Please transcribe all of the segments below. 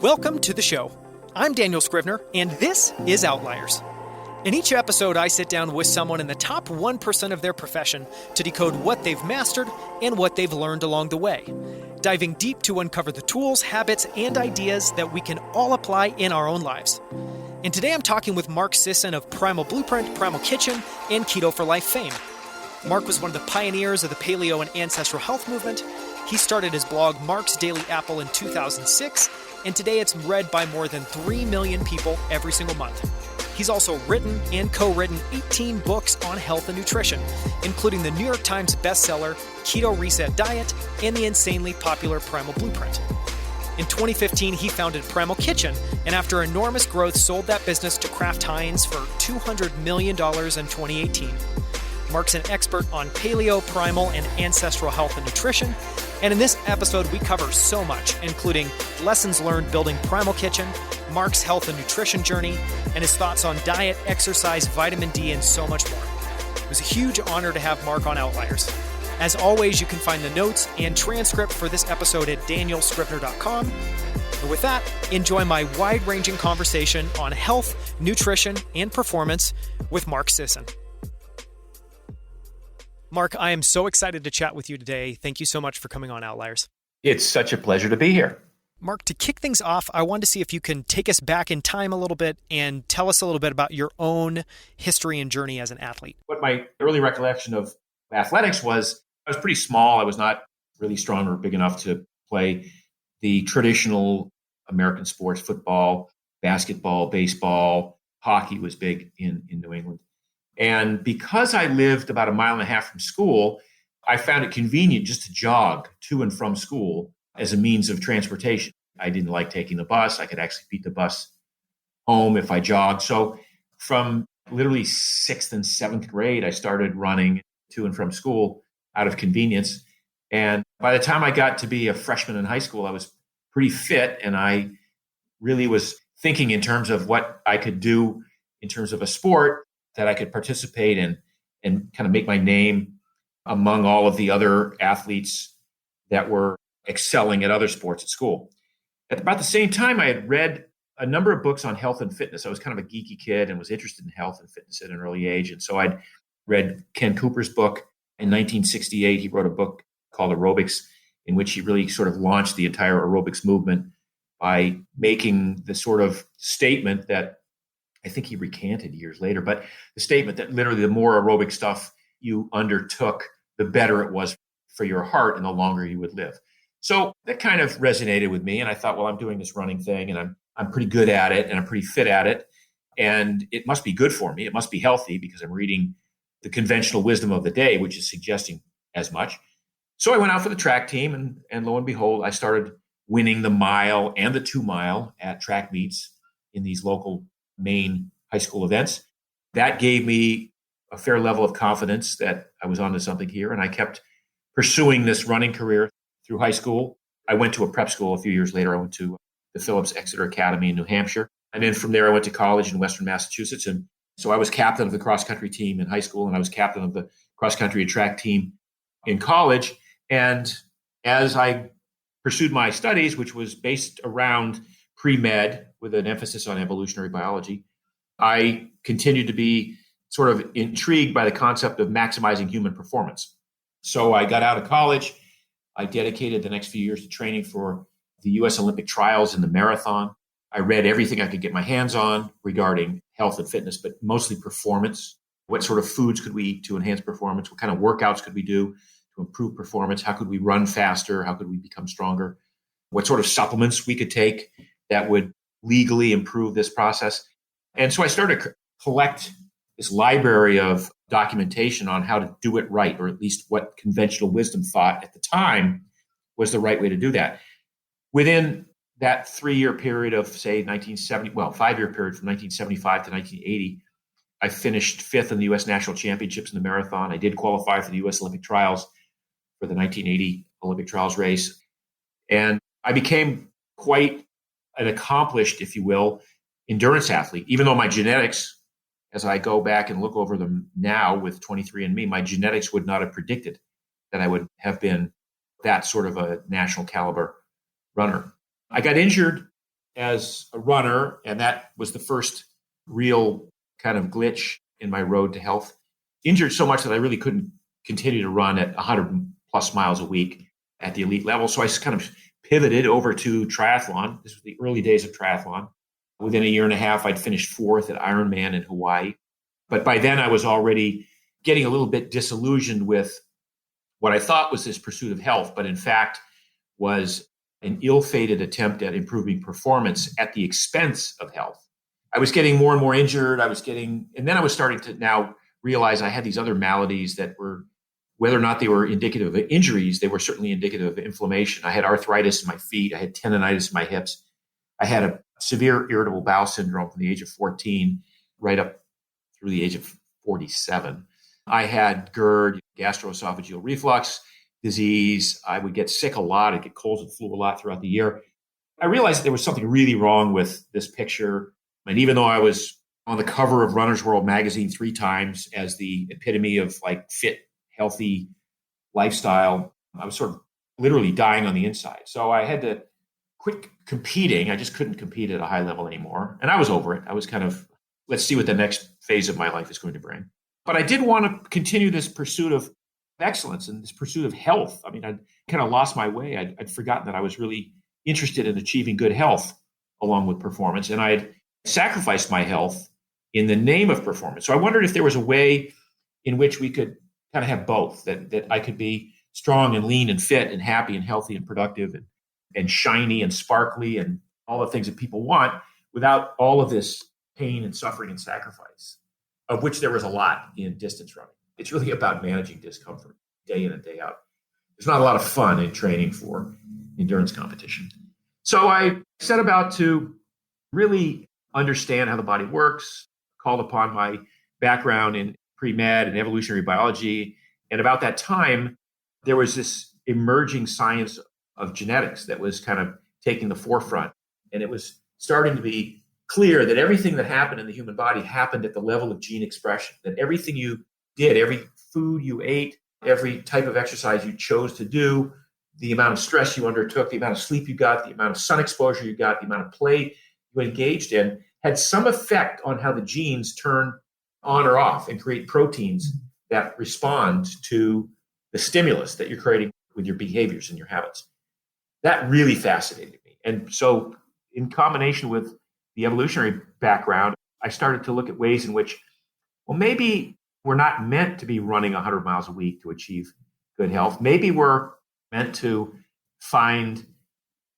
Welcome to the show. I'm Daniel Scrivner, and this is Outliers. In each episode, I sit down with someone in the top 1% of their profession to decode what they've mastered and what they've learned along the way, diving deep to uncover the tools, habits, and ideas that we can all apply in our own lives. And today I'm talking with Mark Sisson of Primal Blueprint, Primal Kitchen, and Keto for Life fame. Mark was one of the pioneers of the paleo and ancestral health movement. He started his blog, Mark's Daily Apple, in 2006, and today it's read by more than 3 million people every single month. He's also written and co-written 18 books on health and nutrition, including the New York Times bestseller, Keto Reset Diet, and the insanely popular Primal Blueprint. In 2015, he founded Primal Kitchen, and after enormous growth, sold that business to Kraft Heinz for $200 million in 2018. Mark's an expert on paleo, primal, and ancestral health and nutrition, and in this episode, we cover so much, including lessons learned building Primal Kitchen, Mark's health and nutrition journey, and his thoughts on diet, exercise, vitamin D, and so much more. It was a huge honor to have Mark on Outliers. As always, you can find the notes and transcript for this episode at danielscrivner.com. And with that, enjoy my wide-ranging conversation on health, nutrition, and performance with Mark Sisson. Mark, I am so excited to chat with you today. Thank you so much for coming on Outliers. It's such a pleasure to be here. Mark, to kick things off, I wanted to see if you can take us back in time a little bit and tell us a little bit about your own history and journey as an athlete. What my early recollection of athletics was, I was pretty small. I was not really strong or big enough to play the traditional American sports, football, basketball, baseball. Hockey was big in New England. And because I lived about 1.5 miles from school, I found it convenient just to jog to and from school as a means of transportation. I didn't like taking the bus. I could actually beat the bus home if I jogged. So from literally 6th and 7th grade, I started running to and from school out of convenience. And by the time I got to be a freshman in high school, I was pretty fit. And I really was thinking in terms of what I could do in terms of a sport that I could participate in and kind of make my name among all of the other athletes that were excelling at other sports at school. At about the same time, I had read a number of books on health and fitness. I was kind of a geeky kid and was interested in health and fitness at an early age. And so I'd read Ken Cooper's book in 1968. He wrote a book called Aerobics, in which he really sort of launched the entire aerobics movement by making the sort of statement that I think he recanted years later, but the statement that literally the more aerobic stuff you undertook, the better it was for your heart and the longer you would live. So that kind of resonated with me. And I thought, well, I'm doing this running thing and I'm pretty good at it and I'm pretty fit at it. And it must be good for me. It must be healthy because I'm reading the conventional wisdom of the day, which is suggesting as much. So I went out for the track team and lo and behold, I started winning the mile and the 2 mile at track meets in these local main high school events. That gave me a fair level of confidence that I was onto something here. And I kept pursuing this running career through high school. I went to a prep school a few years later. I went to the Phillips Exeter Academy in New Hampshire. And then from there, I went to college in Western Massachusetts. And so I was captain of the cross-country team in high school, and I was captain of the cross-country and track team in college. And as I pursued my studies, which was based around pre-med with an emphasis on evolutionary biology, I continued to be sort of intrigued by the concept of maximizing human performance. So I got out of college. I dedicated the next few years to training for the U.S. Olympic trials in the marathon. I read everything I could get my hands on regarding health and fitness, but mostly performance. What sort of foods could we eat to enhance performance? What kind of workouts could we do to improve performance? How could we run faster? How could we become stronger? What sort of supplements we could take that would legally improve this process. And so I started to collect this library of documentation on how to do it right, or at least what conventional wisdom thought at the time was the right way to do that. Within that 3-year period of, say, 5-year period from 1975 to 1980, I finished 5th in the U.S. National Championships in the marathon. I did qualify for the U.S. Olympic trials for the 1980 Olympic trials race. And I became quite an accomplished, if you will, endurance athlete, even though my genetics, as I go back and look over them now with 23andMe, my genetics would not have predicted that I would have been that sort of a national caliber runner. I got injured as a runner, and that was the first real kind of glitch in my road to health. Injured so much that I really couldn't continue to run at 100 plus miles a week at the elite level. So I kind of pivoted over to triathlon. This was the early days of triathlon. Within a year and a half, I'd finished fourth at Ironman in Hawaii. But by then I was already getting a little bit disillusioned with what I thought was this pursuit of health, but in fact was an ill-fated attempt at improving performance at the expense of health. I was getting more and more injured. And then I was starting to now realize I had these other maladies that were, whether or not they were indicative of injuries, they were certainly indicative of inflammation. I had arthritis in my feet. I had tendonitis in my hips. I had a severe irritable bowel syndrome from the age of 14 right up through the age of 47. I had GERD, gastroesophageal reflux disease. I would get sick a lot. I'd get colds and flu a lot throughout the year. I realized that there was something really wrong with this picture. And even though I was on the cover of Runner's World magazine 3 times as the epitome of like fit, healthy lifestyle, I was sort of literally dying on the inside. So I had to quit competing. I just couldn't compete at a high level anymore. And I was over it. I was kind of, let's see what the next phase of my life is going to bring. But I did want to continue this pursuit of excellence and this pursuit of health. I mean, I'd kind of lost my way. I'd forgotten that I was really interested in achieving good health along with performance. And I had sacrificed my health in the name of performance. So I wondered if there was a way in which we could kind of have both, that I could be strong and lean and fit and happy and healthy and productive and shiny and sparkly and all the things that people want without all of this pain and suffering and sacrifice, of which there was a lot in distance running. It's really about managing discomfort day in and day out. There's not a lot of fun in training for endurance competition. So I set about to really understand how the body works, called upon my background in pre-med and evolutionary biology. And about that time, there was this emerging science of genetics that was kind of taking the forefront. And it was starting to be clear that everything that happened in the human body happened at the level of gene expression, that everything you did, every food you ate, every type of exercise you chose to do, the amount of stress you undertook, the amount of sleep you got, the amount of sun exposure you got, the amount of play you engaged in, had some effect on how the genes turn on or off and create proteins that respond to the stimulus that you're creating with your behaviors and your habits. That really fascinated me. And so in combination with the evolutionary background, I started to look at ways in which, well, maybe we're not meant to be running 100 miles a week to achieve good health. Maybe we're meant to find,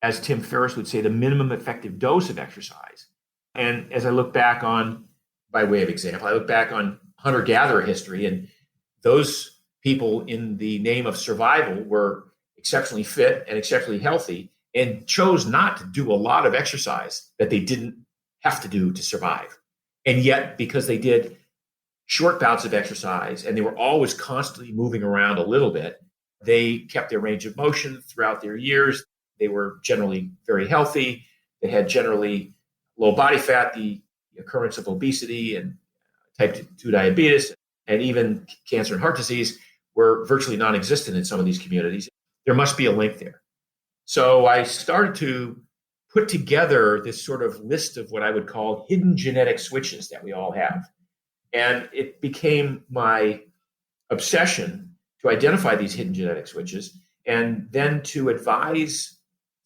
as Tim Ferriss would say, the minimum effective dose of exercise. And as I look back on, by way of example, I look back on hunter-gatherer history, and those people in the name of survival were exceptionally fit and exceptionally healthy and chose not to do a lot of exercise that they didn't have to do to survive. And yet, because they did short bouts of exercise and they were always constantly moving around a little bit, they kept their range of motion throughout their years. They were generally very healthy. They had generally low body fat. The occurrence of obesity and type 2 diabetes and even cancer and heart disease were virtually non-existent in some of these communities. There must be a link there. So I started to put together this sort of list of what I would call hidden genetic switches that we all have. And it became my obsession to identify these hidden genetic switches and then to advise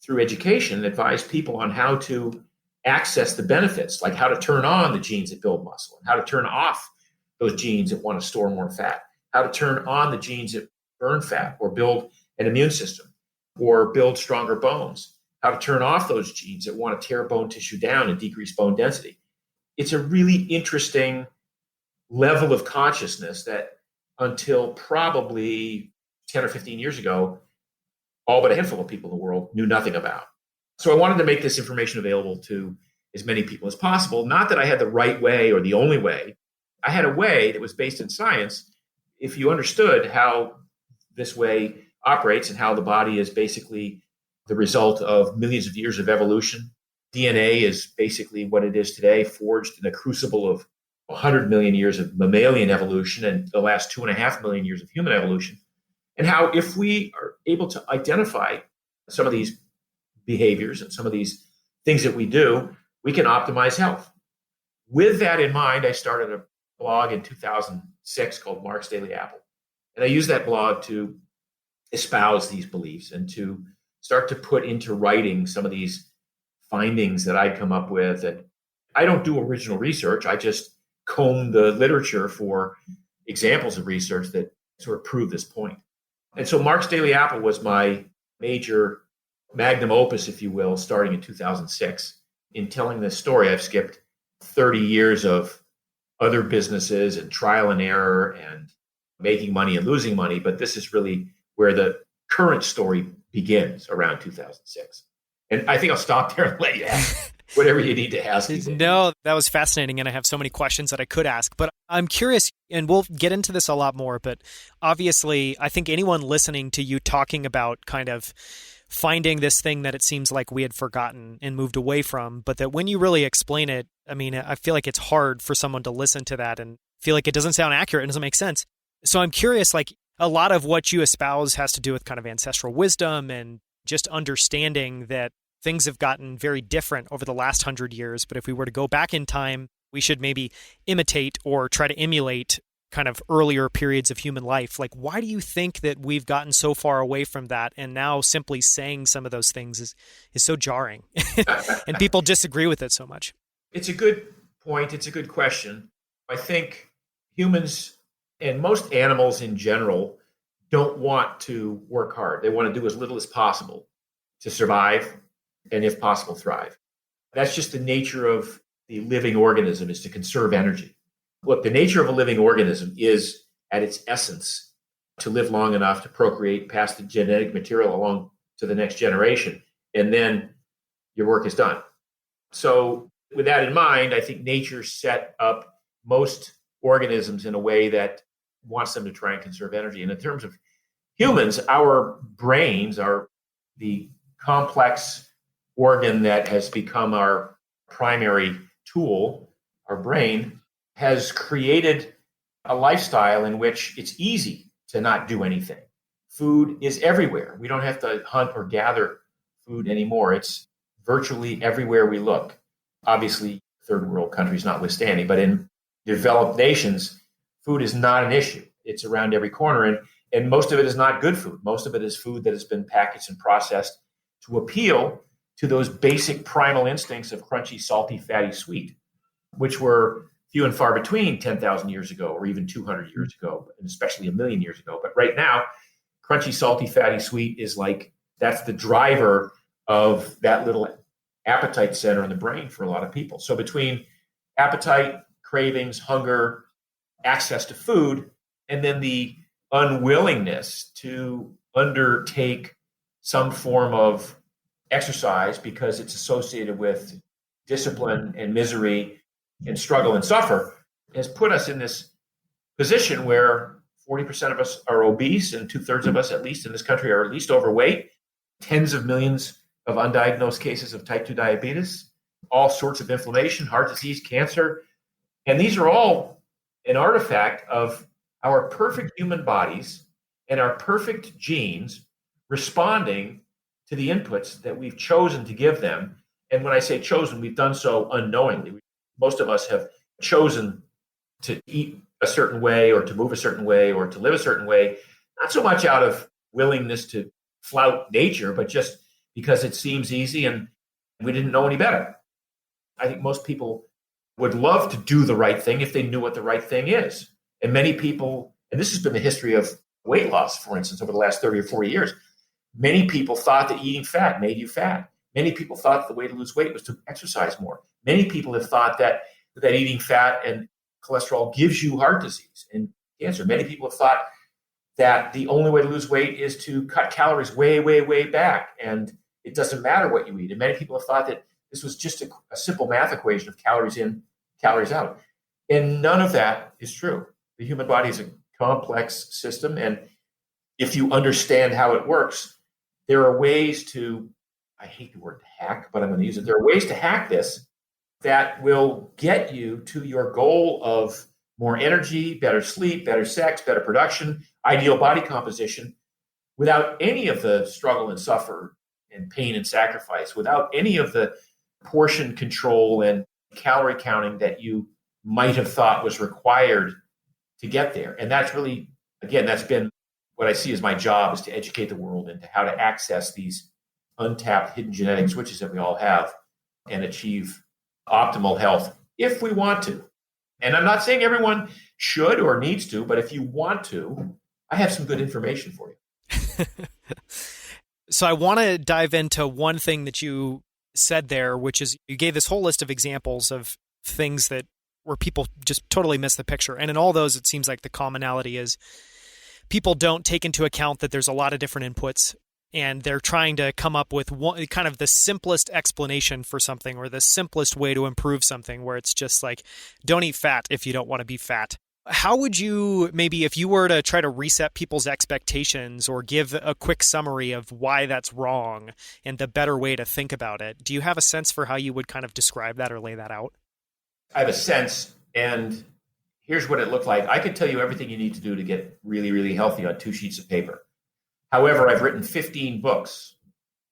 through education, advise people on how to access the benefits, like how to turn on the genes that build muscle and how to turn off those genes that want to store more fat, how to turn on the genes that burn fat or build an immune system or build stronger bones, how to turn off those genes that want to tear bone tissue down and decrease bone density. It's a really interesting level of consciousness that until probably 10 or 15 years ago, all but a handful of people in the world knew nothing about. So I wanted to make this information available to as many people as possible. Not that I had the right way or the only way. I had a way that was based in science. If you understood how this way operates and how the body is basically the result of millions of years of evolution, DNA is basically what it is today, forged in a crucible of 100 million years of mammalian evolution and the last 2.5 million years of human evolution. And how if we are able to identify some of these behaviors and some of these things that we do, we can optimize health. With that in mind, I started a blog in 2006 called Mark's Daily Apple. And I used that blog to espouse these beliefs and to start to put into writing some of these findings that I'd come up with. And I don't do original research. I just comb the literature for examples of research that sort of prove this point. And so Mark's Daily Apple was my major magnum opus, if you will, starting in 2006. In telling this story, I've skipped 30 years of other businesses and trial and error and making money and losing money. But this is really where the current story begins, around 2006. And I think I'll stop there and let you ask whatever you need to ask. No, that was fascinating. And I have so many questions that I could ask, but I'm curious, and we'll get into this a lot more, but obviously I think anyone listening to you talking about kind of finding this thing that it seems like we had forgotten and moved away from, but that when you really explain it, I mean, I feel like it's hard for someone to listen to that and feel like it doesn't sound accurate and doesn't make sense. So I'm curious, like a lot of what you espouse has to do with kind of ancestral wisdom and just understanding that things have gotten very different over the last 100 years. But if we were to go back in time, we should maybe imitate or try to emulate kind of earlier periods of human life. Like, why do you think that we've gotten so far away from that? And now simply saying some of those things is so jarring and people disagree with it so much. It's a good point. It's a good question. I think humans and most animals in general don't want to work hard. They want to do as little as possible to survive and, if possible, thrive. That's just the nature of the living organism, is to conserve energy. Look, the nature of a living organism is, at its essence, to live long enough to procreate, pass the genetic material along to the next generation, and then your work is done. So with that in mind, I think nature set up most organisms in a way that wants them to try and conserve energy. And in terms of humans, our brains are the complex organ that has become our primary tool. Our brain has created a lifestyle in which it's easy to not do anything. Food is everywhere. We don't have to hunt or gather food anymore. It's virtually everywhere we look. Obviously, third world countries notwithstanding, but in developed nations, food is not an issue. It's around every corner, and most of it is not good food. Most of it is food that has been packaged and processed to appeal to those basic primal instincts of crunchy, salty, fatty, sweet, which were few and far between 10,000 years ago, or even 200 years ago, and especially a million years ago. But right now, crunchy, salty, fatty, sweet is like, that's the driver of that little appetite center in the brain for a lot of people. So between appetite, cravings, hunger, access to food, and then the unwillingness to undertake some form of exercise because it's associated with discipline and misery and struggle and suffer, has put us in this position where 40% of us are obese and 2/3 of us, at least in this country, are at least overweight, tens of millions of undiagnosed cases of type 2 diabetes, all sorts of inflammation, heart disease, cancer. And these are all an artifact of our perfect human bodies and our perfect genes responding to the inputs that we've chosen to give them. And when I say chosen, we've done so unknowingly. Most of us have chosen to eat a certain way or to move a certain way or to live a certain way, not so much out of willingness to flout nature, but just because it seems easy and we didn't know any better. I think most people would love to do the right thing if they knew what the right thing is. And many people, and this has been the history of weight loss, for instance, over the last 30 or 40 years, many people thought that eating fat made you fat. Many people thought the way to lose weight was to exercise more. Many people have thought that eating fat and cholesterol gives you heart disease and cancer. Many people have thought that the only way to lose weight is to cut calories way, way, way back, and it doesn't matter what you eat. And many people have thought that this was just a simple math equation of calories in, calories out. And none of that is true. The human body is a complex system, and if you understand how it works, there are ways to, I hate the word hack, but I'm going to use it. There are ways to hack this that will get you to your goal of more energy, better sleep, better sex, better production, ideal body composition, without any of the struggle and suffer and pain and sacrifice, without any of the portion control and calorie counting that you might have thought was required to get there. And that's really, again, that's been what I see as my job, is to educate the world into how to access these untapped hidden genetic switches that we all have and achieve optimal health if we want to. And I'm not saying everyone should or needs to, but if you want to, I have some good information for you. So I want to dive into one thing that you said there, which is you gave this whole list of examples of things that where people just totally miss the picture. And in all those, it seems like the commonality is people don't take into account that there's a lot of different inputs, and they're trying to come up with one kind of the simplest explanation for something, or the simplest way to improve something, where it's just like, don't eat fat if you don't want to be fat. How would you, maybe if you were to try to reset people's expectations or give a quick summary of why that's wrong and the better way to think about it, do you have a sense for how you would kind of describe that or lay that out? I have a sense, and here's what it looked like. I could tell you everything you need to do to get really, really healthy on 2 sheets of paper. However, I've written 15 books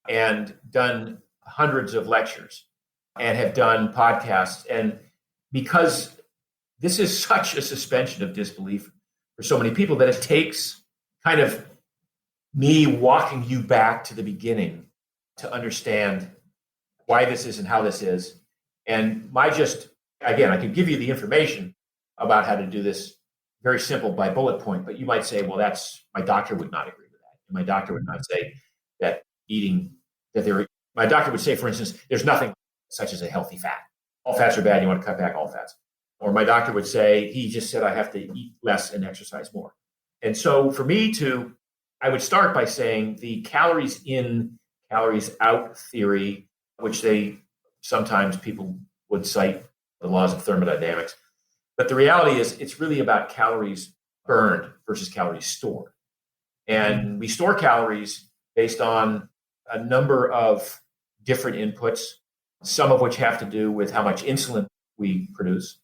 and done hundreds of lectures and have done podcasts. And because this is such a suspension of disbelief for so many people, that it takes kind of me walking you back to the beginning to understand why this is and how this is. And again, I could give you the information about how to do this very simple by bullet point, but you might say, well, my doctor would not agree with that. And my doctor would not say that my doctor would say, for instance, there's nothing such as a healthy fat. All fats are bad. You want to cut back all fats. Or my doctor would say, he just said I have to eat less and exercise more. And so for me I would start by saying the calories in, calories out theory, which sometimes people would cite the laws of thermodynamics. But the reality is it's really about calories burned versus calories stored. And we store calories based on a number of different inputs, some of which have to do with how much insulin we produce.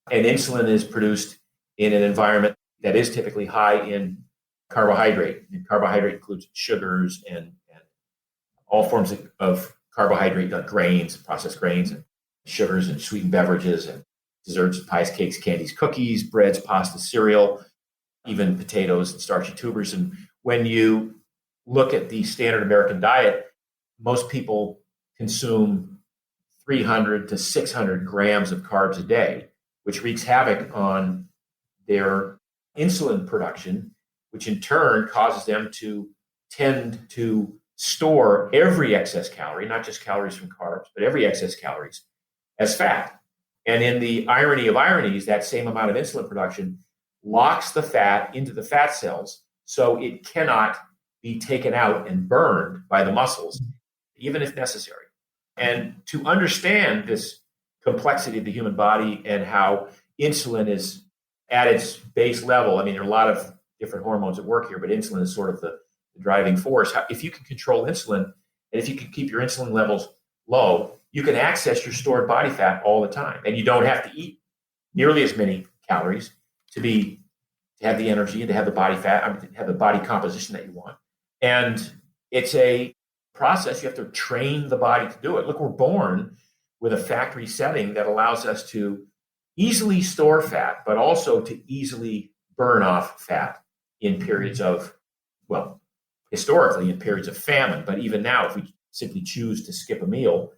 And insulin is produced in an environment that is typically high in carbohydrate. And carbohydrate includes sugars and all forms of carbohydrate, like grains, processed grains, and sugars and sweetened beverages and desserts, pies, cakes, candies, cookies, breads, pasta, cereal, even potatoes and starchy tubers. And when you look at the standard American diet, most people consume 300 to 600 grams of carbs a day, which wreaks havoc on their insulin production, which in turn causes them to tend to store every excess calorie, not just calories from carbs, but every excess calories as fat. And in the irony of ironies, that same amount of insulin production locks the fat into the fat cells, so it cannot be taken out and burned by the muscles, even if necessary. And to understand this complexity of the human body and how insulin is at its base level, I mean, there are a lot of different hormones at work here, but insulin is sort of the driving force. If you can control insulin, and if you can keep your insulin levels low, you can access your stored body fat all the time. And you don't have to eat nearly as many calories to have the energy and to have the body fat, to have the body composition that you want. And it's a process. You have to train the body to do it. Look, we're born with a factory setting that allows us to easily store fat, but also to easily burn off fat in periods of, well, historically in periods of famine. But even now, if we simply choose to skip a meal,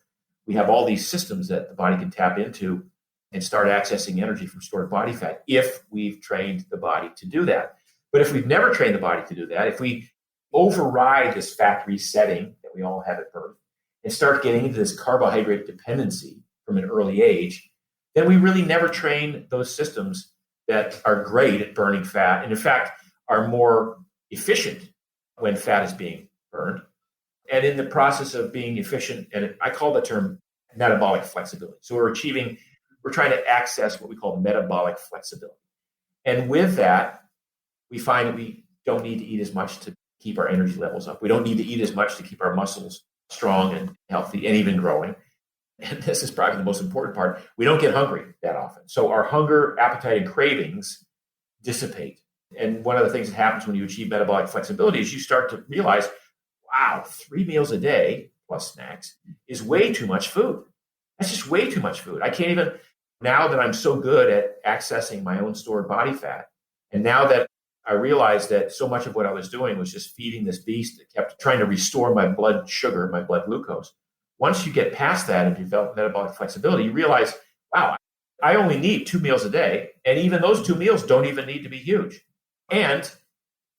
we have all these systems that the body can tap into and start accessing energy from stored body fat if we've trained the body to do that. But if we've never trained the body to do that, if we override this factory setting that we all have at birth and start getting into this carbohydrate dependency from an early age, then we really never train those systems that are great at burning fat and, in fact, are more efficient when fat is being burned. And in the process of being efficient, and I call the term metabolic flexibility. So we're trying to access what we call metabolic flexibility. And with that, we find that we don't need to eat as much to keep our energy levels up. We don't need to eat as much to keep our muscles strong and healthy and even growing. And this is probably the most important part. We don't get hungry that often. So our hunger, appetite, and cravings dissipate. And one of the things that happens when you achieve metabolic flexibility is you start to realize, wow, 3 meals a day plus snacks is way too much food. That's just way too much food. I can't even, now that I'm so good at accessing my own stored body fat, and now that I realized that so much of what I was doing was just feeding this beast that kept trying to restore my blood sugar, my blood glucose. Once you get past that and develop metabolic flexibility, you realize, wow, I only need 2 meals a day. And even those 2 meals don't even need to be huge. And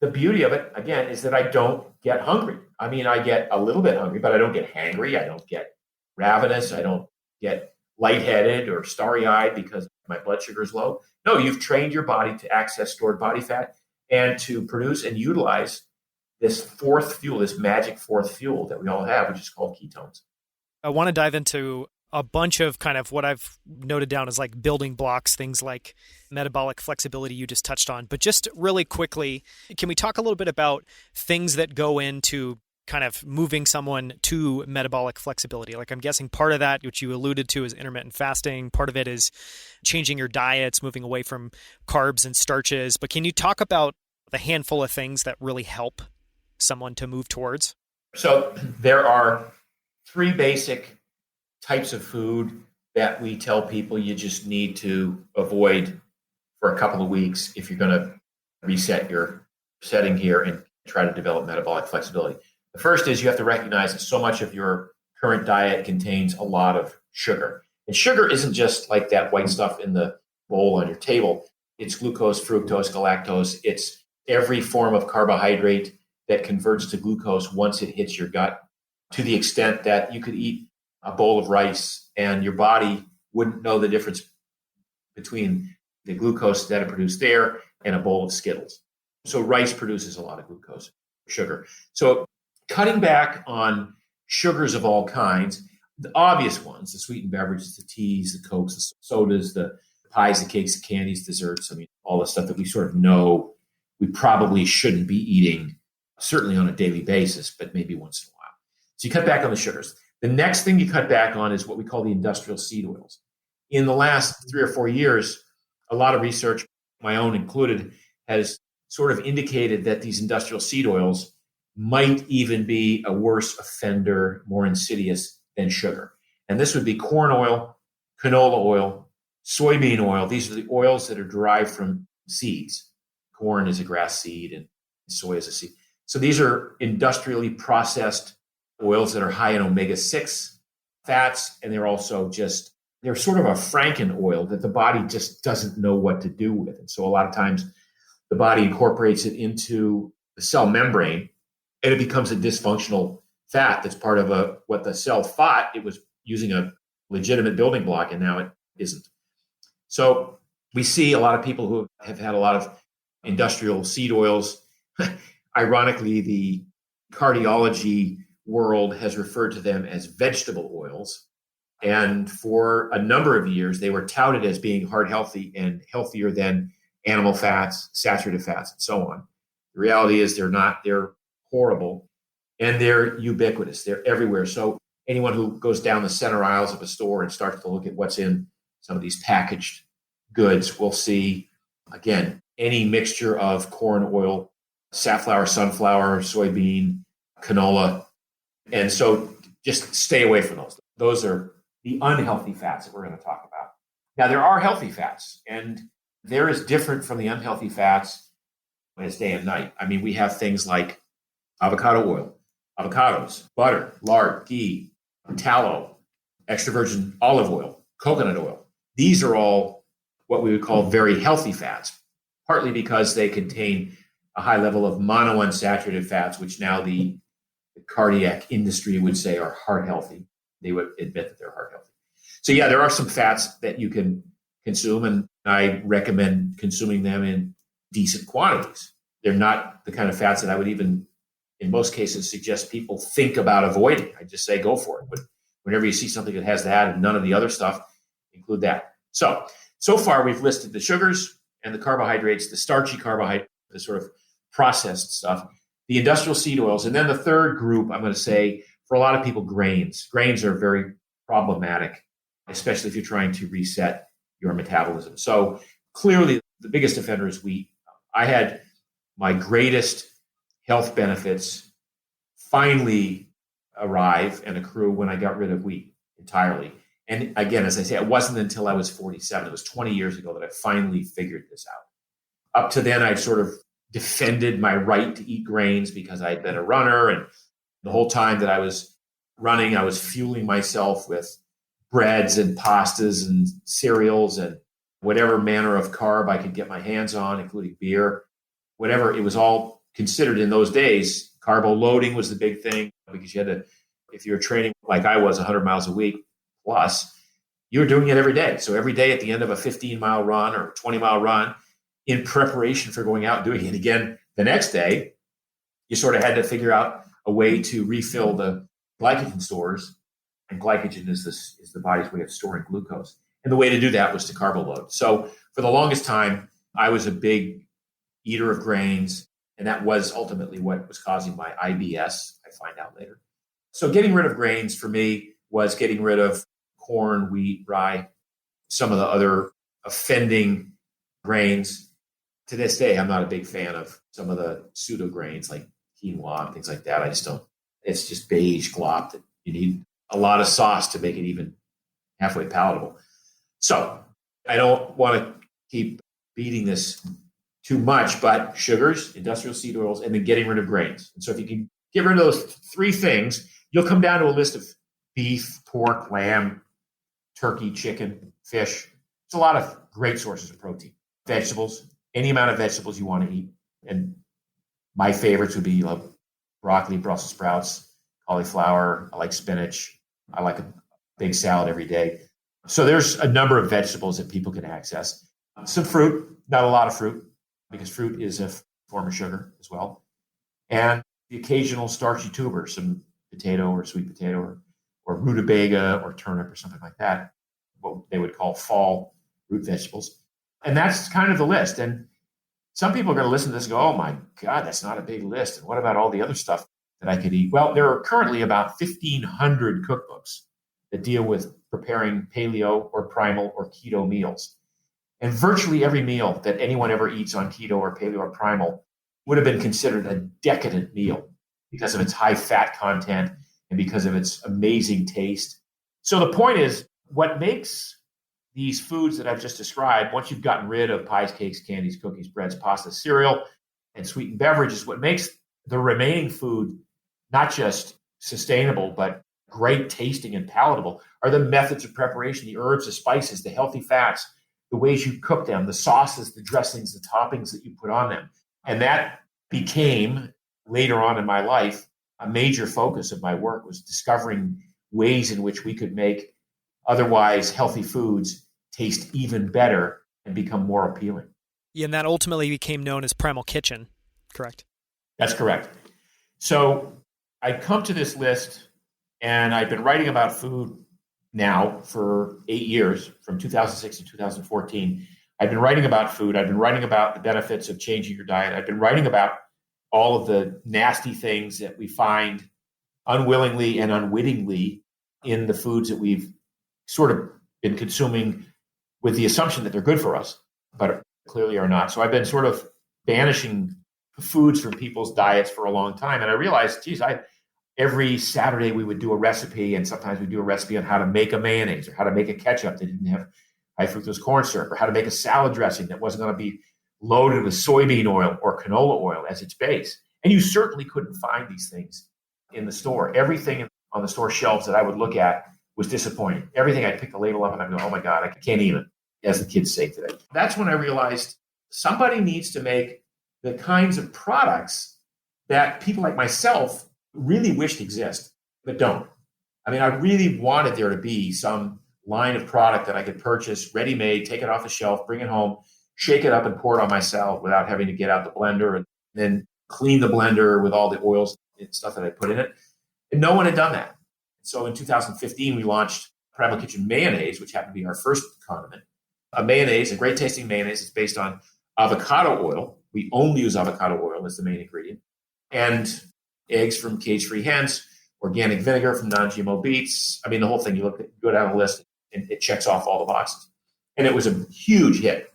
the beauty of it, again, is that I don't get hungry. I mean, I get a little bit hungry, but I don't get hangry. I don't get ravenous. I don't get lightheaded or starry-eyed because my blood sugar is low. No, you've trained your body to access stored body fat and to produce and utilize this fourth fuel, this magic fourth fuel that we all have, which is called ketones. I want to dive into a bunch of kind of what I've noted down as like building blocks, things like metabolic flexibility you just touched on. But just really quickly, can we talk a little bit about things that go into kind of moving someone to metabolic flexibility? Like I'm guessing part of that, which you alluded to, is intermittent fasting. Part of it is changing your diets, moving away from carbs and starches. But can you talk about the handful of things that really help someone to move towards? So there are 3 basic types of food that we tell people you just need to avoid for a couple of weeks if you're going to reset your setting here and try to develop metabolic flexibility. The first is you have to recognize that so much of your current diet contains a lot of sugar. And sugar isn't just like that white stuff in the bowl on your table. It's glucose, fructose, galactose. It's every form of carbohydrate that converts to glucose once it hits your gut, to the extent that you could eat a bowl of rice and your body wouldn't know the difference between the glucose that it produced there and a bowl of Skittles. So rice produces a lot of glucose, sugar. So cutting back on sugars of all kinds, the obvious ones, the sweetened beverages, the teas, the Cokes, the sodas, the pies, the cakes, the candies, desserts, I mean, all the stuff that we sort of know we probably shouldn't be eating, certainly on a daily basis, but maybe once in a while. So you cut back on the sugars. The next thing you cut back on is what we call the industrial seed oils. In the last 3 or 4 years, a lot of research, my own included, has sort of indicated that these industrial seed oils might even be a worse offender, more insidious than sugar. And this would be corn oil, canola oil, soybean oil. These are the oils that are derived from seeds. Corn is a grass seed and soy is a seed. So these are industrially processed oils that are high in omega-6 fats, and they're also they're sort of a Franken oil that the body just doesn't know what to do with. And so a lot of times the body incorporates it into the cell membrane, and it becomes a dysfunctional fat that's part of what the cell thought it was using a legitimate building block, and now it isn't. So we see a lot of people who have had a lot of industrial seed oils. Ironically, the cardiology world has referred to them as vegetable oils. And for a number of years, they were touted as being heart healthy and healthier than animal fats, saturated fats, and so on. The reality is they're not. They're horrible, and they're ubiquitous. They're everywhere. So anyone who goes down the center aisles of a store and starts to look at what's in some of these packaged goods will see, again, any mixture of corn oil, safflower, sunflower, soybean, canola. And so just stay away from those. Those are the unhealthy fats that we're going to talk about. Now, there are healthy fats, and they're as different from the unhealthy fats as day and night. I mean, we have things like avocado oil, avocados, butter, lard, ghee, tallow, extra virgin olive oil, coconut oil. These are all what we would call very healthy fats, partly because they contain a high level of monounsaturated fats, which now the cardiac industry would say are heart healthy. They would admit that they're heart healthy. So yeah, there are some fats that you can consume, and I recommend consuming them in decent quantities. They're not the kind of fats that I would even, in most cases, suggest people think about avoiding. I just say go for it. But whenever you see something that has that and none of the other stuff, include that. So far we've listed the sugars and the carbohydrates, the starchy carbohydrates, the sort of processed stuff, the industrial seed oils, and then the third group, I'm going to say, for a lot of people, grains. Grains are very problematic, especially if you're trying to reset your metabolism. So clearly, the biggest offender is wheat. I had my greatest health benefits finally arrive and accrue when I got rid of wheat entirely. And again, as I say, it wasn't until I was 47, it was 20 years ago that I finally figured this out. Up to then, I'd sort of defended my right to eat grains because I'd been a runner. And the whole time that I was running, I was fueling myself with breads and pastas and cereals and whatever manner of carb I could get my hands on, including beer, whatever. It was all considered in those days. Carbo loading was the big thing because you had to, if you were training like I was 100 miles a week plus, you were doing it every day. So every day at the end of a 15-mile run or 20-mile run, in preparation for going out and doing it again the next day, you sort of had to figure out a way to refill the glycogen stores. And glycogen is the body's way of storing glucose. And the way to do that was to carbo load. So for the longest time, I was a big eater of grains. And that was ultimately what was causing my IBS, I find out later. So getting rid of grains for me was getting rid of corn, wheat, rye, some of the other offending grains. To this day, I'm not a big fan of some of the pseudo grains like quinoa and things like that. I just don't. It's just beige glop that you need a lot of sauce to make it even halfway palatable. So I don't want to keep beating this too much, but sugars, industrial seed oils, and then getting rid of grains. And so if you can get rid of those three things, you'll come down to a list of beef, pork, lamb, turkey, chicken, fish. It's a lot of great sources of protein. Vegetables, any amount of vegetables you want to eat. And my favorites would be broccoli, Brussels sprouts, cauliflower. I like spinach. I like a big salad every day. So there's a number of vegetables that people can access. Some fruit, not a lot of fruit, because fruit is a form of sugar as well. And the occasional starchy tuber, some potato or sweet potato or rutabaga or turnip or something like that, what they would call fall root vegetables. And that's kind of the list. And some people are going to listen to this and go, oh my God, that's not a big list. And what about all the other stuff that I could eat? Well, there are currently about 1,500 cookbooks that deal with preparing paleo or primal or keto meals. And virtually every meal that anyone ever eats on keto or paleo or primal would have been considered a decadent meal because of its high fat content and because of its amazing taste. So the point is, what makes these foods that I've just described, once you've gotten rid of pies, cakes, candies, cookies, breads, pasta, cereal, and sweetened beverages, what makes the remaining food not just sustainable, but great tasting and palatable are the methods of preparation, the herbs, the spices, the healthy fats, the ways you cook them, the sauces, the dressings, the toppings that you put on them. And that became, later on in my life, a major focus of my work, was discovering ways in which we could make otherwise healthy foods taste even better and become more appealing. Yeah, and that ultimately became known as Primal Kitchen, correct? That's correct. So I come to this list, and I've been writing about food now for 8 years, from 2006 to 2014. I've been writing about food. I've been writing about the benefits of changing your diet. I've been writing about all of the nasty things that we find unwillingly and unwittingly in the foods that we've sort of been consuming with the assumption that they're good for us, but clearly are not. So I've been sort of banishing foods from people's diets for a long time. And I realized, geez, every Saturday we would do a recipe, and sometimes we do a recipe on how to make a mayonnaise or how to make a ketchup that didn't have high fructose corn syrup, or how to make a salad dressing that wasn't going to be loaded with soybean oil or canola oil as its base. And you certainly couldn't find these things in the store. Everything on the store shelves that I would look at was disappointing. Everything, I'd pick the label up and I'd go, oh my God, I can't eat it, as the kids say today. That's when I realized somebody needs to make the kinds of products that people like myself really wished exist, but don't. I mean, I really wanted there to be some line of product that I could purchase, ready-made, take it off the shelf, bring it home, shake it up and pour it on my salad without having to get out the blender and then clean the blender with all the oils and stuff that I put in it. And no one had done that. So in 2015, we launched Primal Kitchen mayonnaise, which happened to be our first condiment. A mayonnaise, a great tasting mayonnaise, is based on avocado oil. We only use avocado oil as the main ingredient. And eggs from cage-free hens, organic vinegar from non-GMO beets. I mean, the whole thing, you go down the list and it checks off all the boxes. And it was a huge hit.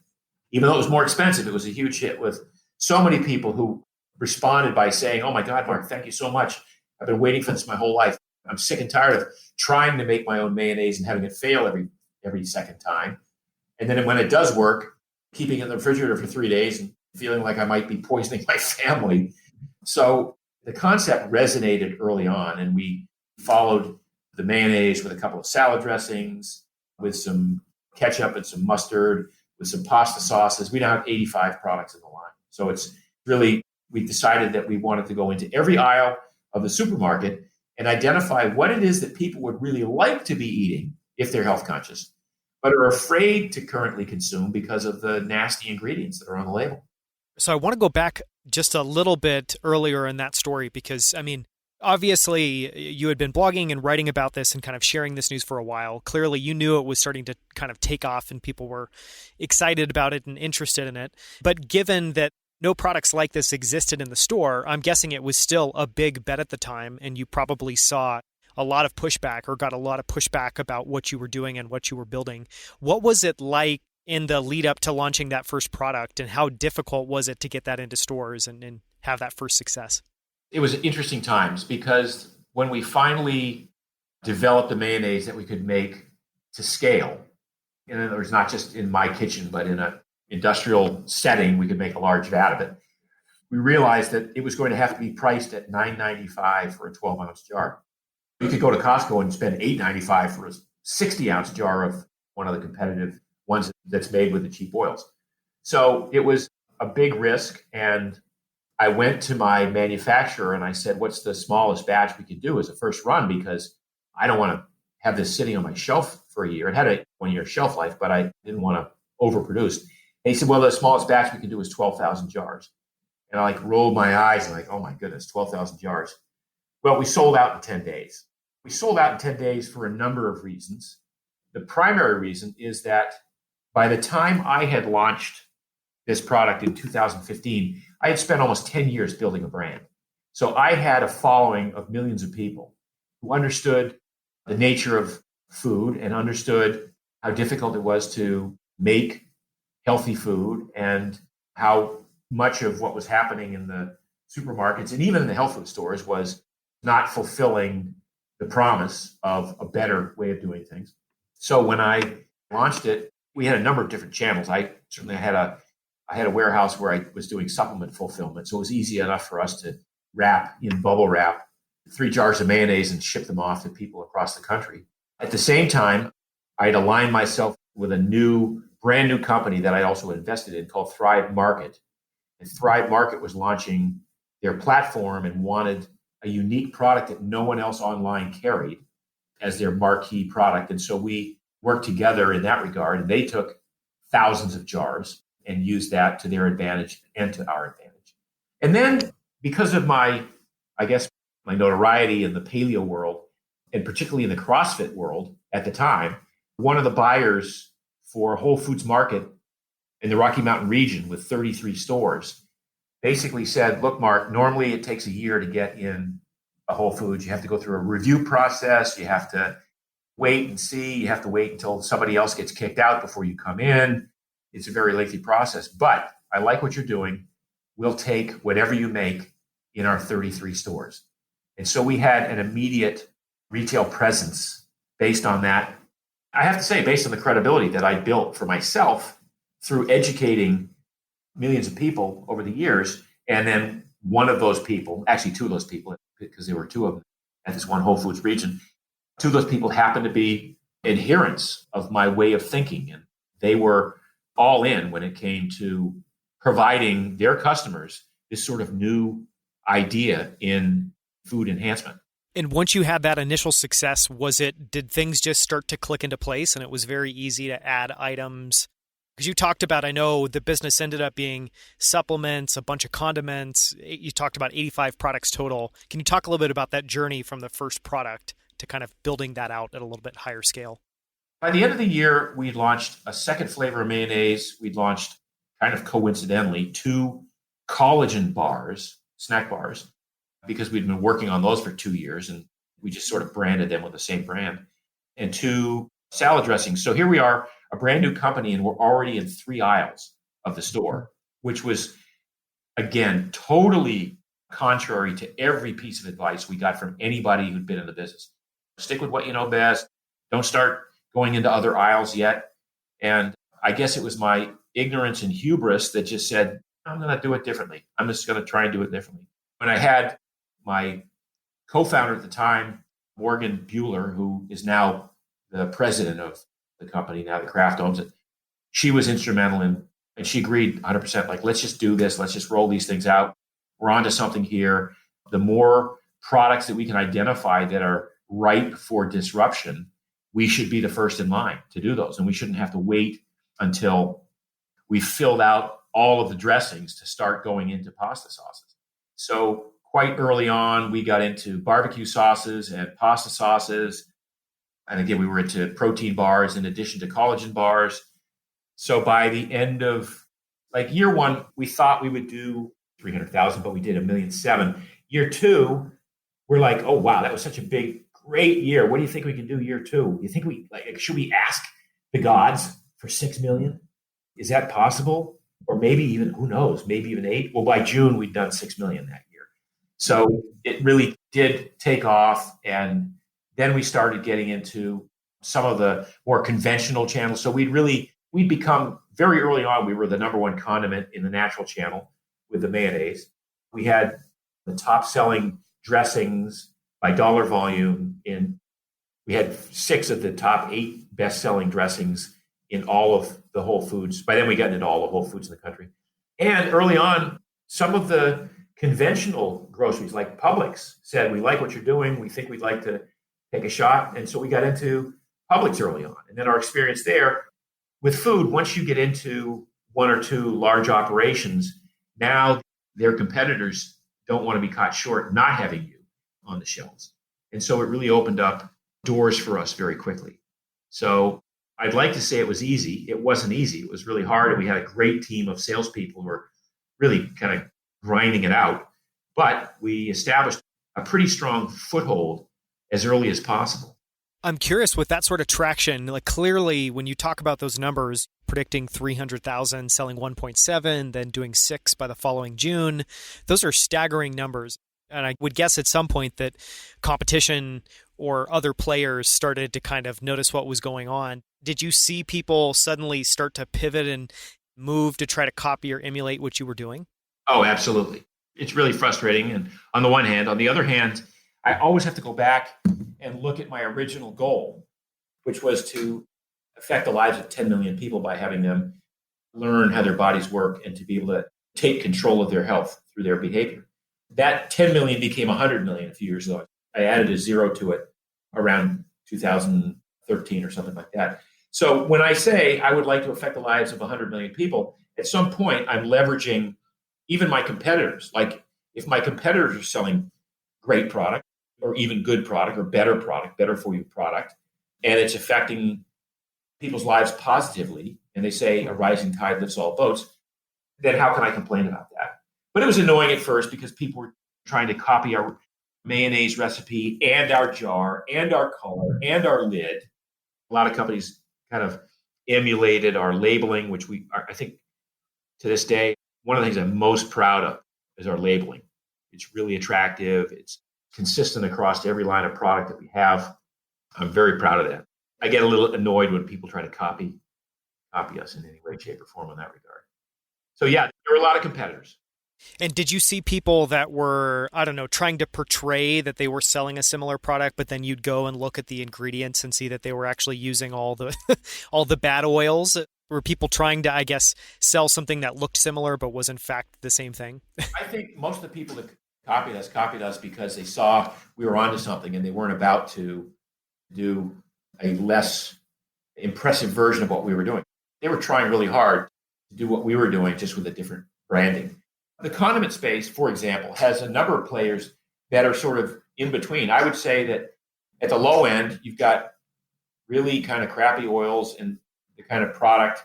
Even though it was more expensive, it was a huge hit with so many people who responded by saying, oh my God, Mark, thank you so much. I've been waiting for this my whole life. I'm sick and tired of trying to make my own mayonnaise and having it fail every second time. And then when it does work, keeping it in the refrigerator for 3 days and feeling like I might be poisoning my family. So the concept resonated early on, and we followed the mayonnaise with a couple of salad dressings, with some ketchup and some mustard, with some pasta sauces. We now have 85 products in the line. So it's really, we decided that we wanted to go into every aisle of the supermarket and identify what it is that people would really like to be eating if they're health conscious, but are afraid to currently consume because of the nasty ingredients that are on the label. So I want to go back just a little bit earlier in that story because, I mean, obviously you had been blogging and writing about this and kind of sharing this news for a while. Clearly you knew it was starting to kind of take off and people were excited about it and interested in it. But given that no products like this existed in the store, I'm guessing it was still a big bet at the time, and you probably saw a lot of pushback or got a lot of pushback about what you were doing and what you were building. What was it like in the lead up to launching that first product, and how difficult was it to get that into stores and have that first success? It was interesting times because when we finally developed a mayonnaise that we could make to scale, in other words, not just in my kitchen, but in an industrial setting, we could make a large vat of it. We realized that it was going to have to be priced at $9.95 for a 12-ounce jar. You could go to Costco and spend $8.95 for a 60-ounce jar of one of the competitive ones that's made with the cheap oils. So it was a big risk. And I went to my manufacturer and I said, what's the smallest batch we could do as a first run? Because I don't want to have this sitting on my shelf for a year. It had a 1-year shelf life, but I didn't want to overproduce. And he said, well, the smallest batch we can do is 12,000 jars. And I rolled my eyes and oh my goodness, 12,000 jars. Well, we sold out in 10 days. We sold out in 10 days for a number of reasons. The primary reason is that by the time I had launched this product in 2015, I had spent almost 10 years building a brand. So I had a following of millions of people who understood the nature of food and understood how difficult it was to make healthy food and how much of what was happening in the supermarkets and even in the health food stores was not fulfilling the promise of a better way of doing things. So when I launched it, we had a number of different channels. I had a warehouse where I was doing supplement fulfillment. So it was easy enough for us to wrap in bubble wrap 3 jars of mayonnaise and ship them off to people across the country. At the same time, I'd aligned myself with a brand new company that I also invested in called Thrive Market. And Thrive Market was launching their platform and wanted a unique product that no one else online carried as their marquee product. And so we worked together in that regard, and they took thousands of jars and used that to their advantage and to our advantage. And then because of my notoriety in the paleo world, and particularly in the CrossFit world at the time, one of the buyers for Whole Foods Market in the Rocky Mountain region with 33 stores basically said, look, Mark, normally it takes a year to get in a Whole Foods. You have to go through a review process. You have to wait and see. You have to wait until somebody else gets kicked out before you come in. It's a very lengthy process, but I like what you're doing. We'll take whatever you make in our 33 stores. And so we had an immediate retail presence based on that. I have to say, based on the credibility that I built for myself through educating millions of people over the years. And then one of those people, actually 2 of those people, because there were 2 of them at this one Whole Foods region, 2 of those people happened to be adherents of my way of thinking. And they were all in when it came to providing their customers this sort of new idea in food enhancement. And once you had that initial success, did things just start to click into place and it was very easy to add items? Because you talked about, I know the business ended up being supplements, a bunch of condiments. You talked about 85 products total. Can you talk a little bit about that journey from the first product to kind of building that out at a little bit higher scale? By the end of the year, we launched a second flavor of mayonnaise. We'd launched, kind of coincidentally, 2 collagen bars, snack bars, because we'd been working on those for 2 years, and we just sort of branded them with the same brand, and 2 salad dressings. So here we are, a brand new company, and we're already in 3 aisles of the store, which was, again, totally contrary to every piece of advice we got from anybody who'd been in the business. Stick with what you know best. Don't start going into other aisles yet. And I guess it was my ignorance and hubris that just said, I'm going to do it differently. I'm just going to try and do it differently. When I had my co-founder at the time, Morgan Bueller, who is now the president of the company, now that Kraft owns it, she was instrumental and she agreed 100%, like, let's just do this. Let's just roll these things out. We're onto something here. The more products that we can identify that are ripe for disruption, we should be the first in line to do those. And we shouldn't have to wait until we filled out all of the dressings to start going into pasta sauces. So quite early on, we got into barbecue sauces and pasta sauces. And again, we were into protein bars in addition to collagen bars. So by the end of like year one, we thought we would do 300,000, but we did 1.7 million. Year two, we're like, oh, wow, that was such a great year. What do you think we can do year two? You think should we ask the gods for 6 million? Is that possible? Or maybe even, who knows, maybe even 8. Well, by June, we'd done 6 million that year. So it really did take off. And then we started getting into some of the more conventional channels. So we'd become, very early on, we were the number one condiment in the natural channel with the mayonnaise. We had the top selling dressings by dollar volume we had 6 of the top 8 best selling dressings in all of the Whole Foods. By then we got into all the Whole Foods in the country. And early on, some of the conventional groceries like Publix said, we like what you're doing. We think we'd like to take a shot. And so we got into Publix early on. And then our experience there with food, once you get into 1 or 2 large operations, now their competitors don't want to be caught short not having you on the shelves. And so it really opened up doors for us very quickly. So I'd like to say it was easy. It wasn't easy. It was really hard. And we had a great team of salespeople who were really kind of grinding it out. But we established a pretty strong foothold as early as possible. I'm curious with that sort of traction, like clearly when you talk about those numbers, predicting 300,000, selling 1.7, then doing 6 by the following June, those are staggering numbers. And I would guess at some point that competition or other players started to kind of notice what was going on. Did you see people suddenly start to pivot and move to try to copy or emulate what you were doing? Oh, absolutely. It's really frustrating. And on the one hand, on the other hand, I always have to go back and look at my original goal, which was to affect the lives of 10 million people by having them learn how their bodies work and to be able to take control of their health through their behavior. That 10 million became 100 million a few years ago. I added a 0 to it around 2013 or something like that. So when I say I would like to affect the lives of 100 million people, at some point I'm leveraging even my competitors. Like if my competitors are selling great product or even good product or better for you product, and it's affecting people's lives positively, and they say a rising tide lifts all boats, then how can I complain about that? But it was annoying at first because people were trying to copy our mayonnaise recipe and our jar and our color and our lid. A lot of companies kind of emulated our labeling, which I think to this day, one of the things I'm most proud of is our labeling. It's really attractive. It's consistent across every line of product that we have. I'm very proud of that. I get a little annoyed when people try to copy us in any way, shape, or form in that regard. So yeah, there were a lot of competitors. And did you see people that were, trying to portray that they were selling a similar product, but then you'd go and look at the ingredients and see that they were actually using all the all the bad oils? Were people trying to, I guess, sell something that looked similar but was in fact the same thing? I think most of the people that copied us because they saw we were onto something and they weren't about to do a less impressive version of what we were doing. They were trying really hard to do what we were doing, just with a different branding. The condiment space, for example, has a number of players that are sort of in between. I would say that at the low end, you've got really kind of crappy oils and the kind of product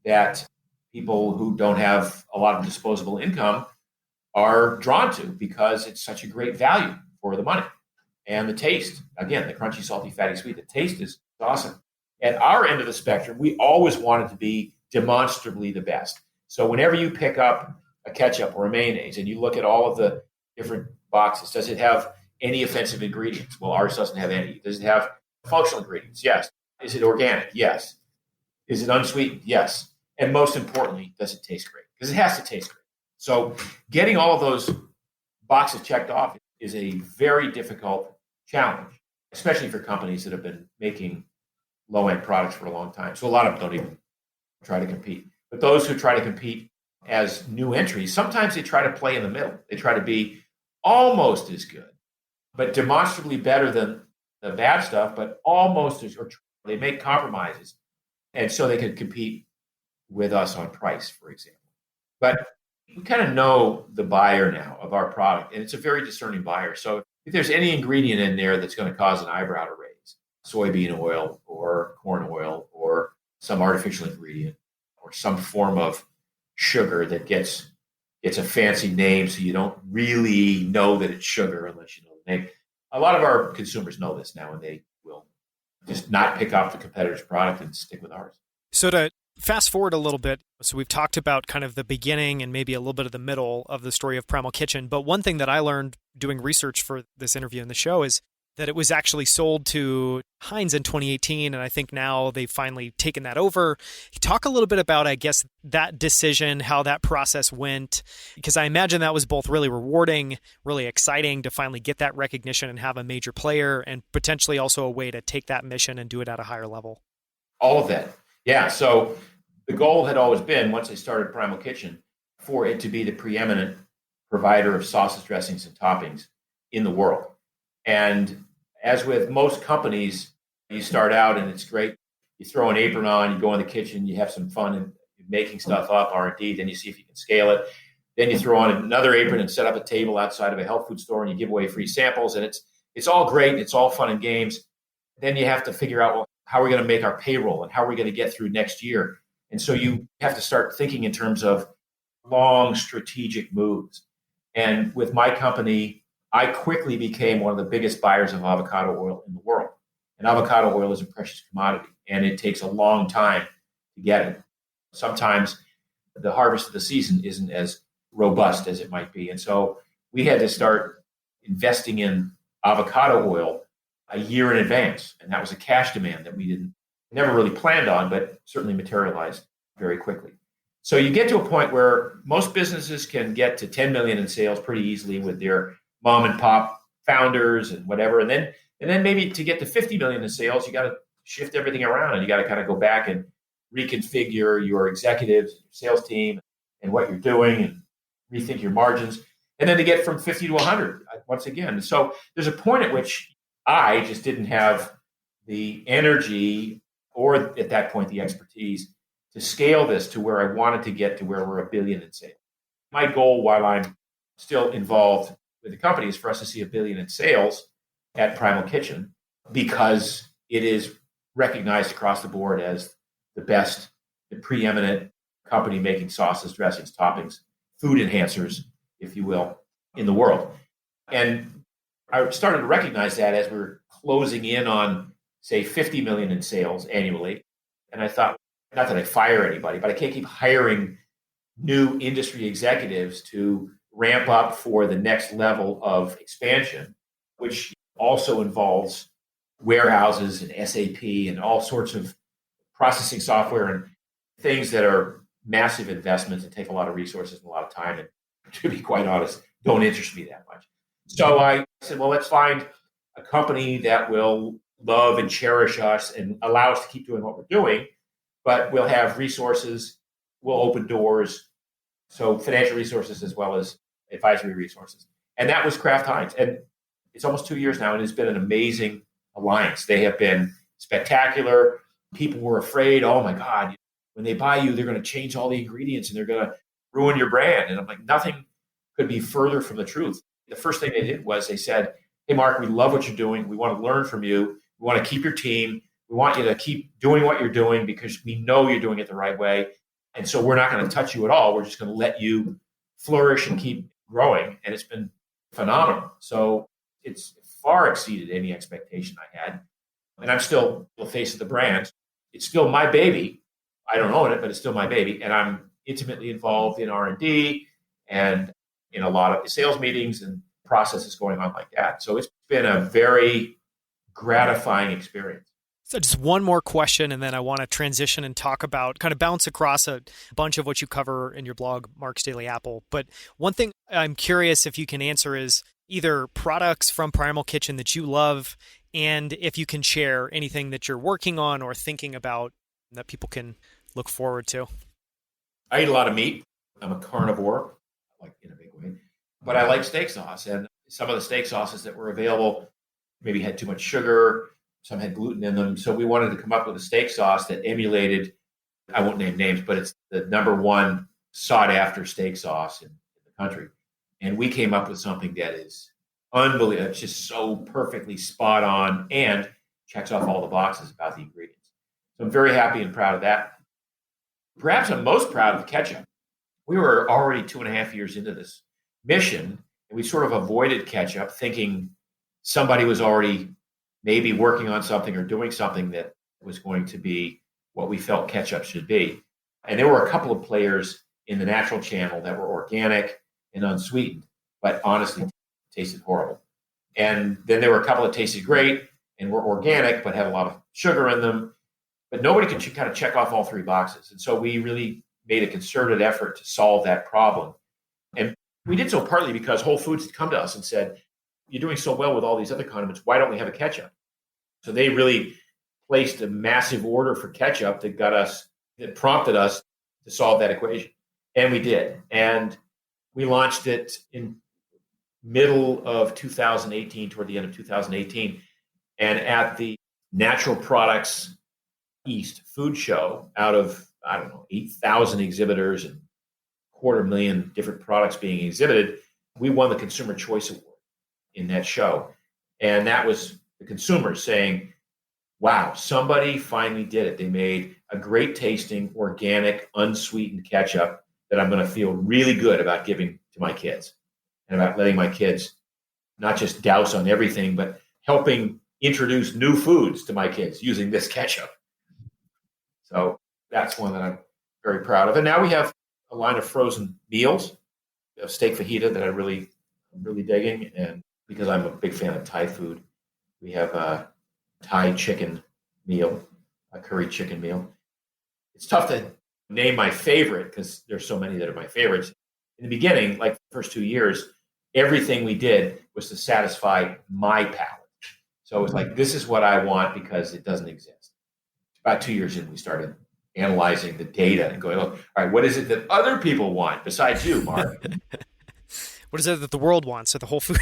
that people who don't have a lot of disposable income are drawn to because it's such a great value for the money. And the taste, again, the crunchy, salty, fatty, sweet, the taste is awesome. At our end of the spectrum, we always wanted to be demonstrably the best. So whenever you pick up a ketchup or a mayonnaise and you look at all of the different boxes, does it have any offensive ingredients? Well, ours doesn't have any. Does it have functional ingredients? Yes. Is it organic? Yes. Is it unsweetened? Yes. And most importantly, does it taste great? Because it has to taste great. So getting all of those boxes checked off is a very difficult challenge, especially for companies that have been making low-end products for a long time. So a lot of them don't even try to compete. But those who try to compete as new entries, sometimes they try to play in the middle. They try to be almost as good, but demonstrably better than the bad stuff, but almost as, or they make compromises. And so they can compete with us on price, for example. But we kind of know the buyer now of our product, and it's a very discerning buyer. So if there's any ingredient in there that's going to cause an eyebrow to raise, soybean oil or corn oil or some artificial ingredient or some form of sugar that gets a fancy name so you don't really know that it's sugar unless you know the name. A lot of our consumers know this now, and they will just not pick up the competitor's product and stick with ours. So to fast forward a little bit, so we've talked about kind of the beginning and maybe a little bit of the middle of the story of Primal Kitchen. But one thing that I learned doing research for this interview and the show is that it was actually sold to Heinz in 2018. And I think now they've finally taken that over. Talk a little bit about, I guess, that decision, how that process went, because I imagine that was both really rewarding, really exciting to finally get that recognition and have a major player, and potentially also a way to take that mission and do it at a higher level. All of that. Yeah. So the goal had always been, once they started Primal Kitchen, for it to be the preeminent provider of sauces, dressings, and toppings in the world. And as with most companies, you start out and it's great. You throw an apron on, you go in the kitchen, you have some fun and making stuff up, R&D, then you see if you can scale it. Then you throw on another apron and set up a table outside of a health food store and you give away free samples. And it's all great and it's all fun and games. Then you have to figure out, well, how are we going to make our payroll and how are we going to get through next year? And so you have to start thinking in terms of long strategic moves. And with my company, I quickly became one of the biggest buyers of avocado oil in the world. And avocado oil is a precious commodity, and it takes a long time to get it. Sometimes the harvest of the season isn't as robust as it might be. And so we had to start investing in avocado oil a year in advance. And that was a cash demand that we never really planned on, but certainly materialized very quickly. So you get to a point where most businesses can get to 10 million in sales pretty easily with their mom and pop founders and whatever. And then maybe to get to 50 million in sales, you got to shift everything around and you got to kind of go back and reconfigure your executives, your sales team, and what you're doing and rethink your margins. And then to get from 50 to 100 once again. So there's a point at which I just didn't have the energy or at that point the expertise to scale this to where I wanted to get to where we're $1 billion in sales. My goal while I'm still involved with the company is for us to see $1 billion in sales at Primal Kitchen because it is recognized across the board as the best, the preeminent company making sauces, dressings, toppings, food enhancers, if you will, in the world. And I started to recognize that as we were closing in on, say, 50 million in sales annually. And I thought, not that I fire anybody, but I can't keep hiring new industry executives to ramp up for the next level of expansion, which also involves warehouses and SAP and all sorts of processing software and things that are massive investments and take a lot of resources and a lot of time. And to be quite honest, don't interest me that much. So I said, well, let's find a company that will love and cherish us and allow us to keep doing what we're doing, but we'll have resources, we'll open doors, so financial resources as well as advisory resources. And that was Kraft Heinz. And it's almost 2 years now, and it's been an amazing alliance. They have been spectacular. People were afraid, oh my God, when they buy you, they're going to change all the ingredients and they're going to ruin your brand. And I'm like, nothing could be further from the truth. The first thing they did was they said, hey, Mark, we love what you're doing. We want to learn from you. We want to keep your team. We want you to keep doing what you're doing because we know you're doing it the right way. And so we're not going to touch you at all. We're just going to let you flourish and keep growing. And it's been phenomenal. So it's far exceeded any expectation I had. And I'm still the face of the brand. It's still my baby. I don't own it, but it's still my baby. And I'm intimately involved in R&D and in a lot of sales meetings and processes going on like that. So it's been a very gratifying experience. So just one more question, and then I want to transition and talk about, kind of bounce across a bunch of what you cover in your blog, Mark's Daily Apple. But one thing I'm curious if you can answer is either products from Primal Kitchen that you love, and if you can share anything that you're working on or thinking about that people can look forward to. I eat a lot of meat. I'm a carnivore, like in a big way, but I like steak sauce. And some of the steak sauces that were available maybe had too much sugar. Some had gluten in them. So we wanted to come up with a steak sauce that emulated, I won't name names, but it's the number one sought after steak sauce in the country. And we came up with something that is unbelievable. It's just so perfectly spot on and checks off all the boxes about the ingredients. So I'm very happy and proud of that. Perhaps I'm most proud of the ketchup. We were already 2.5 years into this mission, and we sort of avoided ketchup, thinking somebody was already maybe working on something or doing something that was going to be what we felt ketchup should be. And there were a couple of players in the natural channel that were organic and unsweetened, but honestly tasted horrible. And then there were a couple that tasted great and were organic, but had a lot of sugar in them. But nobody could kind of check off all three boxes. And so we really made a concerted effort to solve that problem. And we did so partly because Whole Foods had come to us and said, you're doing so well with all these other condiments, why don't we have a ketchup? So they really placed a massive order for ketchup that prompted us to solve that equation. And we did. And we launched it in middle of 2018, toward the end of 2018. And at the Natural Products East food show, out of, 8,000 exhibitors and 250,000 different products being exhibited, we won the Consumer Choice Award in that show. And that was the consumers saying, wow, somebody finally did it. They made a great tasting, organic, unsweetened ketchup that I'm going to feel really good about giving to my kids and about letting my kids not just douse on everything, but helping introduce new foods to my kids using this ketchup. So that's one that I'm very proud of. And now we have a line of frozen meals, a steak fajita that I'm really digging. And because I'm a big fan of Thai food, we have a Thai chicken meal, a curry chicken meal. It's tough to name my favorite because there's so many that are my favorites. In the beginning, like the first 2 years, everything we did was to satisfy my palate. So it was like, this is what I want because it doesn't exist. About 2 years in, we started analyzing the data and going, all right, what is it that other people want besides you, Mark? What is it that the world wants, or the Whole Foods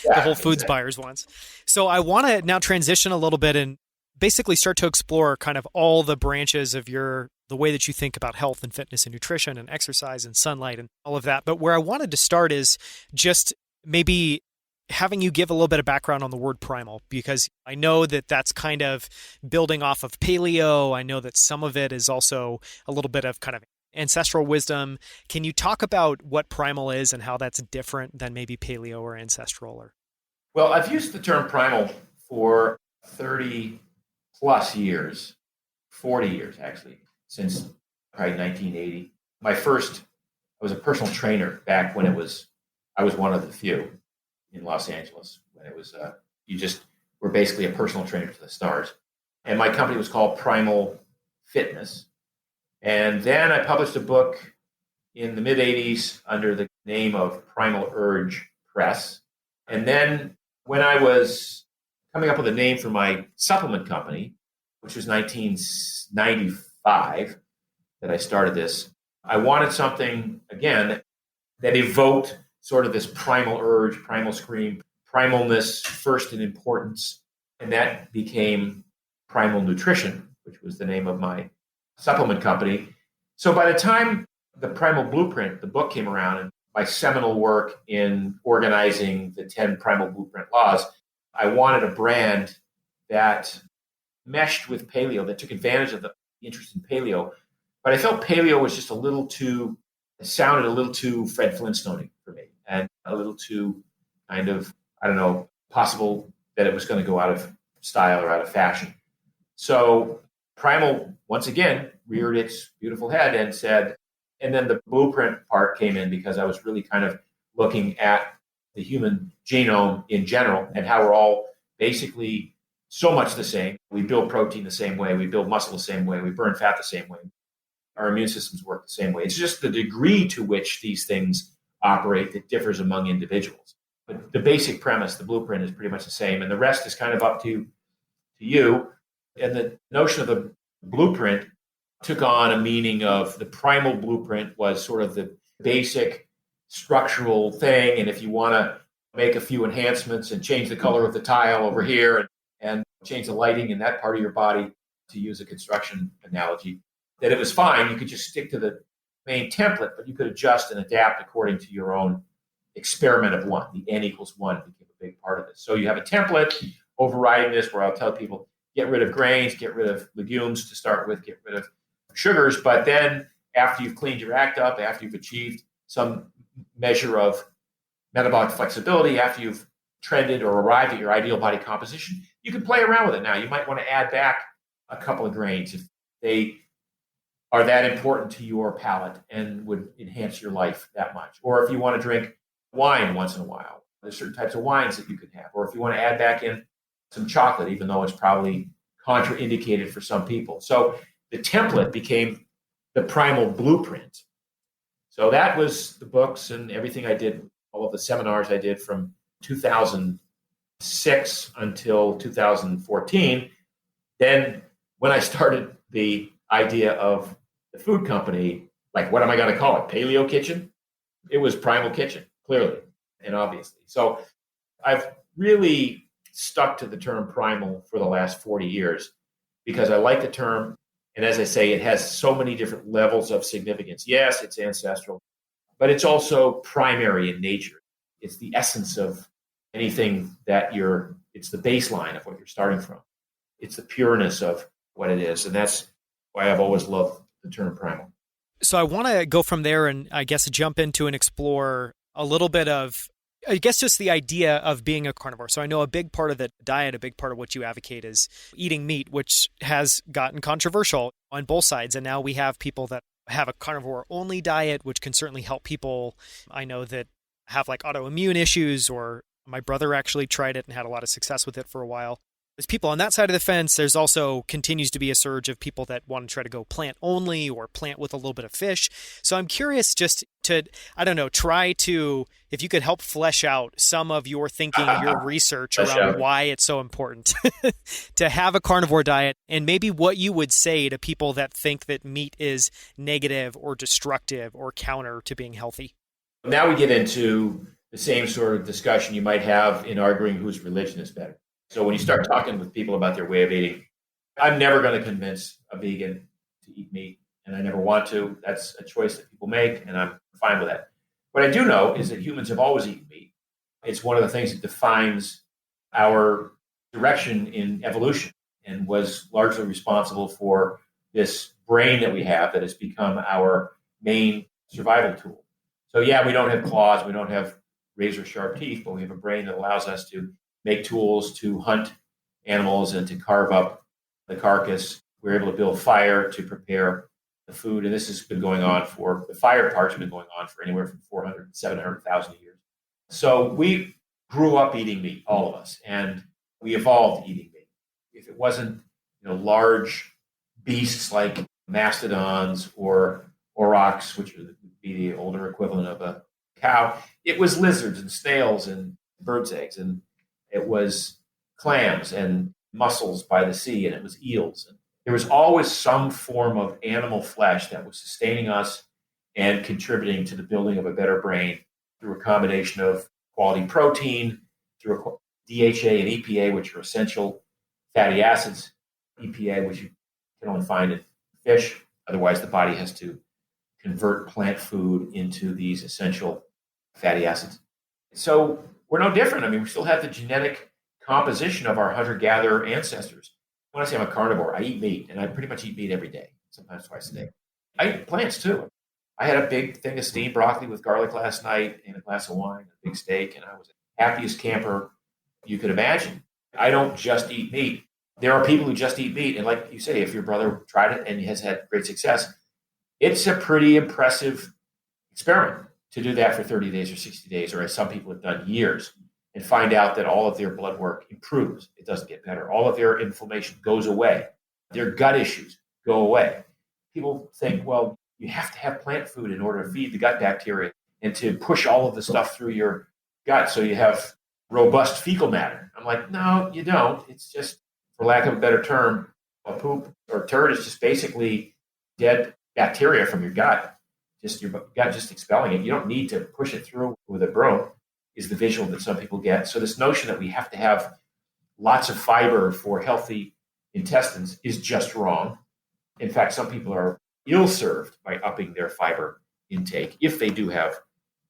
Exactly. buyers wants? So I want to now transition a little bit and basically start to explore kind of all the branches of the way that you think about health and fitness and nutrition and exercise and sunlight and all of that. But where I wanted to start is just maybe having you give a little bit of background on the word primal, because I know that that's kind of building off of paleo. I know that some of it is also a little bit of kind of ancestral wisdom. Can you talk about what primal is and how that's different than maybe paleo or ancestral? Well, I've used the term primal for 30 plus years, 40 years actually, since probably 1980. I was a personal trainer back when I was one of the few in Los Angeles, when it was, you just were basically a personal trainer to the stars. And my company was called Primal Fitness. And then I published a book in the mid-'80s under the name of Primal Urge Press. And then when I was coming up with a name for my supplement company, which was 1995 that I started this, I wanted something, again, that evoked sort of this primal urge, primal scream, primalness first in importance. And that became Primal Nutrition, which was the name of my supplement company. So by the time the Primal Blueprint, the book, came around, and my seminal work in organizing the 10 Primal Blueprint laws, I wanted a brand that meshed with paleo, that took advantage of the interest in paleo. But I felt paleo was just it sounded a little too Fred Flintstone for me, and a little too kind of, possible that it was going to go out of style or out of fashion. So Primal, once again, reared its beautiful head and said, and then the blueprint part came in because I was really kind of looking at the human genome in general and how we're all basically so much the same. We build protein the same way. We build muscle the same way. We burn fat the same way. Our immune systems work the same way. It's just the degree to which these things operate that differs among individuals. But the basic premise, the blueprint, is pretty much the same. And the rest is kind of up to you. And the notion of the blueprint took on a meaning of the primal blueprint was sort of the basic structural thing. And if you want to make a few enhancements and change the color of the tile over here and change the lighting in that part of your body, to use a construction analogy, that it was fine. You could just stick to the main template, but you could adjust and adapt according to your own experiment of one. The N equals 1 became a big part of this. So you have a template overriding this where I'll tell people, get rid of grains, get rid of legumes to start with, get rid of sugars. But then after you've cleaned your act up, after you've achieved some measure of metabolic flexibility, after you've trended or arrived at your ideal body composition, you can play around with it now. You might want to add back a couple of grains if they are that important to your palate and would enhance your life that much. Or if you want to drink wine once in a while, there's certain types of wines that you could have. Or if you want to add back in some chocolate, even though it's probably contraindicated for some people. So the template became the primal blueprint. So that was the books and everything I did, all of the seminars I did from 2006 until 2014. Then when I started the idea of the food company, like, what am I going to call it? Paleo Kitchen? It was Primal Kitchen, clearly and obviously. So I've really stuck to the term primal for the last 40 years because I like the term. And as I say, it has so many different levels of significance. Yes, it's ancestral, but it's also primary in nature. It's the essence of anything that it's the baseline of what you're starting from. It's the pureness of what it is. And that's why I've always loved the term primal. So I want to go from there and I guess jump into and explore a little bit of, I guess, just the idea of being a carnivore. So I know a big part of the diet, a big part of what you advocate is eating meat, which has gotten controversial on both sides. And now we have people that have a carnivore only diet, which can certainly help people. I know that have like autoimmune issues, or my brother actually tried it and had a lot of success with it for a while. There's people on that side of the fence. There's also continues to be a surge of people that want to try to go plant only or plant with a little bit of fish. So I'm curious just to, I don't know, try to, if you could help flesh out some of your thinking, your research around why it's so important to have a carnivore diet, and maybe what you would say to people that think that meat is negative or destructive or counter to being healthy. Now we get into the same sort of discussion you might have in arguing whose religion is better. So when you start talking with people about their way of eating, I'm never going to convince a vegan to eat meat, and I never want to. That's a choice that people make, and I'm fine with that. What I do know is that humans have always eaten meat. It's one of the things that defines our direction in evolution and was largely responsible for this brain that we have that has become our main survival tool. So yeah, we don't have claws, we don't have razor sharp teeth, but we have a brain that allows us to make tools to hunt animals and to carve up the carcass. We're able to build fire to prepare the food. And this has been going on the fire part's been going on for anywhere from 400 to 700,000 years. So we grew up eating meat, all of us, and we evolved eating meat. If it wasn't, large beasts like mastodons or aurochs, which would be the older equivalent of a cow, it was lizards and snails and birds' eggs, and it was clams and mussels by the sea, and it was eels. And there was always some form of animal flesh that was sustaining us and contributing to the building of a better brain through a combination of quality protein, through DHA and EPA, which are essential fatty acids, EPA, which you can only find in fish. Otherwise, the body has to convert plant food into these essential fatty acids. So we're no different. I mean, we still have the genetic composition of our hunter-gatherer ancestors. When I say I'm a carnivore, I eat meat, and I pretty much eat meat every day, sometimes twice a day. I eat plants, too. I had a big thing of steamed broccoli with garlic last night and a glass of wine, a big steak, and I was the happiest camper you could imagine. I don't just eat meat. There are people who just eat meat, and like you say, if your brother tried it and has had great success, it's a pretty impressive experiment. to do that for 30 days or 60 days, or as some people have done, years, and find out that all of their blood work improves. It doesn't get better. All of their inflammation goes away. Their gut issues go away. People think, well, you have to have plant food in order to feed the gut bacteria and to push all of the stuff through your gut so you have robust fecal matter. I'm like, no, you don't. It's just, for lack of a better term, a poop or turd is just basically dead bacteria from your gut. Just your gut just expelling it. You don't need to push it through with a broom, is the visual that some people get. So this notion that we have to have lots of fiber for healthy intestines is just wrong. In fact, some people are ill-served by upping their fiber intake if they do have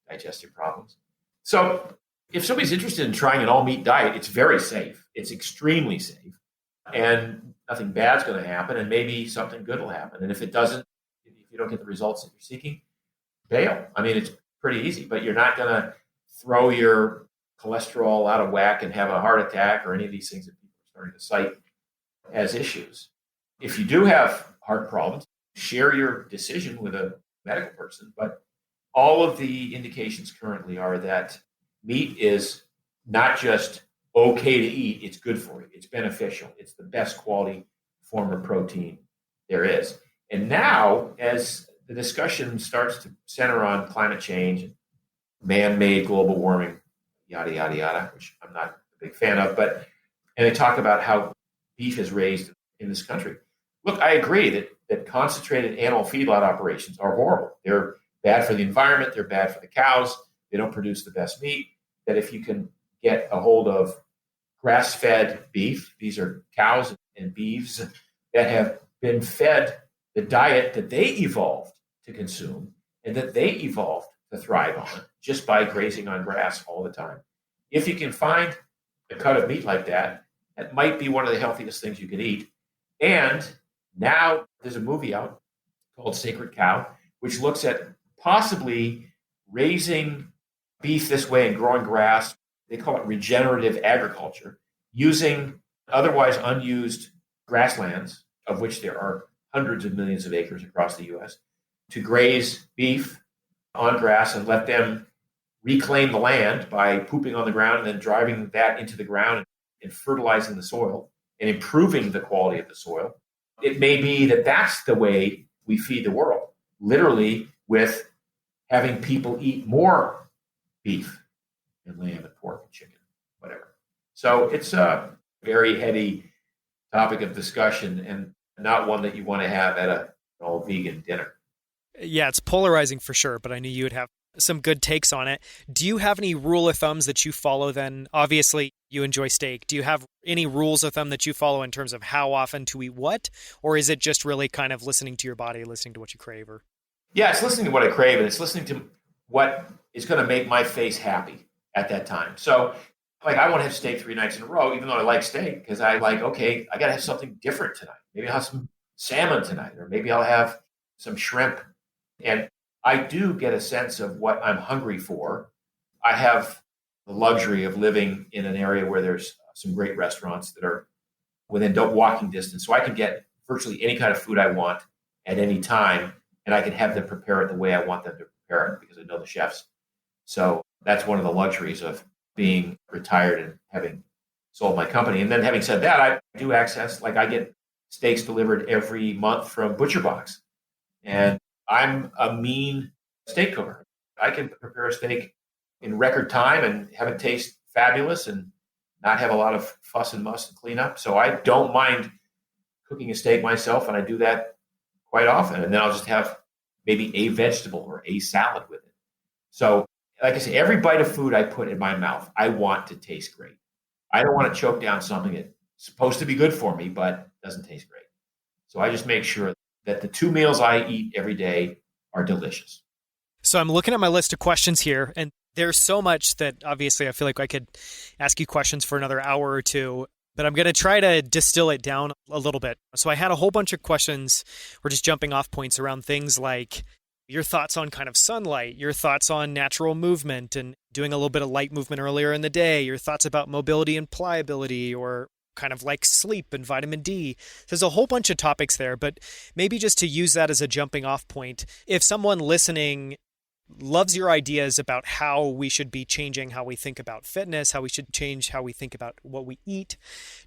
digestive problems. So if somebody's interested in trying an all-meat diet, it's very safe. It's extremely safe. And nothing bad's going to happen, and maybe something good will happen. And if it doesn't, if you don't get the results that you're seeking, bail. I mean, it's pretty easy, but you're not going to throw your cholesterol out of whack and have a heart attack or any of these things that people are starting to cite as issues. If you do have heart problems, share your decision with a medical person. But all of the indications currently are that meat is not just okay to eat, it's good for you. It's beneficial. It's the best quality form of protein there is. And now, as the discussion starts to center on climate change, man-made global warming, yada, yada, yada, which I'm not a big fan of, and they talk about how beef is raised in this country. Look, I agree that concentrated animal feedlot operations are horrible. They're bad for the environment. They're bad for the cows. They don't produce the best meat. That if you can get a hold of grass-fed beef, these are cows and beeves that have been fed the diet that they evolved to consume and that they evolved to thrive on just by grazing on grass all the time. If you can find a cut of meat like that, that might be one of the healthiest things you can eat. And now there's a movie out called Sacred Cow, which looks at possibly raising beef this way and growing grass. They call it regenerative agriculture, using otherwise unused grasslands, of which there are hundreds of millions of acres across the U.S., to graze beef on grass and let them reclaim the land by pooping on the ground and then driving that into the ground and fertilizing the soil and improving the quality of the soil. It may be that that's the way we feed the world, literally with having people eat more beef and lamb and pork and chicken, whatever. So it's a very heady topic of discussion and not one that you want to have at an all-vegan dinner. Yeah, it's polarizing for sure, but I knew you would have some good takes on it. Do you have any rule of thumbs that you follow then? Obviously, you enjoy steak. Do you have any rules of thumb that you follow in terms of how often to eat what? Or is it just really kind of listening to your body, listening to what you crave? Or Yeah, it's listening to what I crave, and it's listening to what is going to make my face happy at that time. So, like, I won't have steak 3 nights in a row, even though I like steak, because I like, okay, I got to have something different tonight. Maybe I'll have some salmon tonight, or maybe I'll have some shrimp. And I do get a sense of what I'm hungry for. I have the luxury of living in an area where there's some great restaurants that are within walking distance. So I can get virtually any kind of food I want at any time, and I can have them prepare it the way I want them to prepare it because I know the chefs. So that's one of the luxuries of being retired and having sold my company. And then having said that, I do access, like I get steaks delivered every month from Butcher Box. And I'm a mean steak cooker. I can prepare a steak in record time and have it taste fabulous and not have a lot of fuss and muss and clean up. So I don't mind cooking a steak myself, and I do that quite often. And then I'll just have maybe a vegetable or a salad with it. So like I say, every bite of food I put in my mouth, I want to taste great. I don't want to choke down something that's supposed to be good for me, but doesn't taste great. So I just make sure that the 2 meals I eat every day are delicious. So I'm looking at my list of questions here, and there's so much that obviously I feel like I could ask you questions for another hour or two, but I'm going to try to distill it down a little bit. So I had a whole bunch of questions or just jumping off points around things like your thoughts on kind of sunlight, your thoughts on natural movement and doing a little bit of light movement earlier in the day, your thoughts about mobility and pliability, or kind of like sleep and vitamin D. There's a whole bunch of topics there, but maybe just to use that as a jumping off point, if someone listening loves your ideas about how we should be changing how we think about fitness, how we should change how we think about what we eat.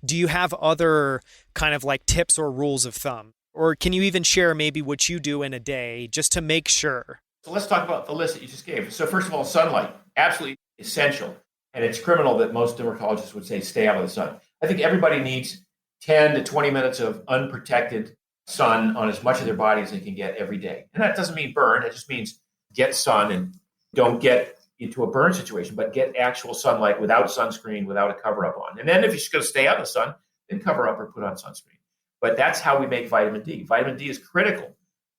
Do you have other kind of like tips or rules of thumb? Or can you even share maybe what you do in a day just to make sure? So let's talk about the list that you just gave. So first of all, sunlight, absolutely essential. And it's criminal that most dermatologists would say stay out of the sun. I think everybody needs 10 to 20 minutes of unprotected sun on as much of their body as they can get every day. And that doesn't mean burn. It just means get sun and don't get into a burn situation, but get actual sunlight without sunscreen, without a cover up on. And then if you're just going to stay out in the sun, then cover up or put on sunscreen. But that's how we make vitamin D. Vitamin D is critical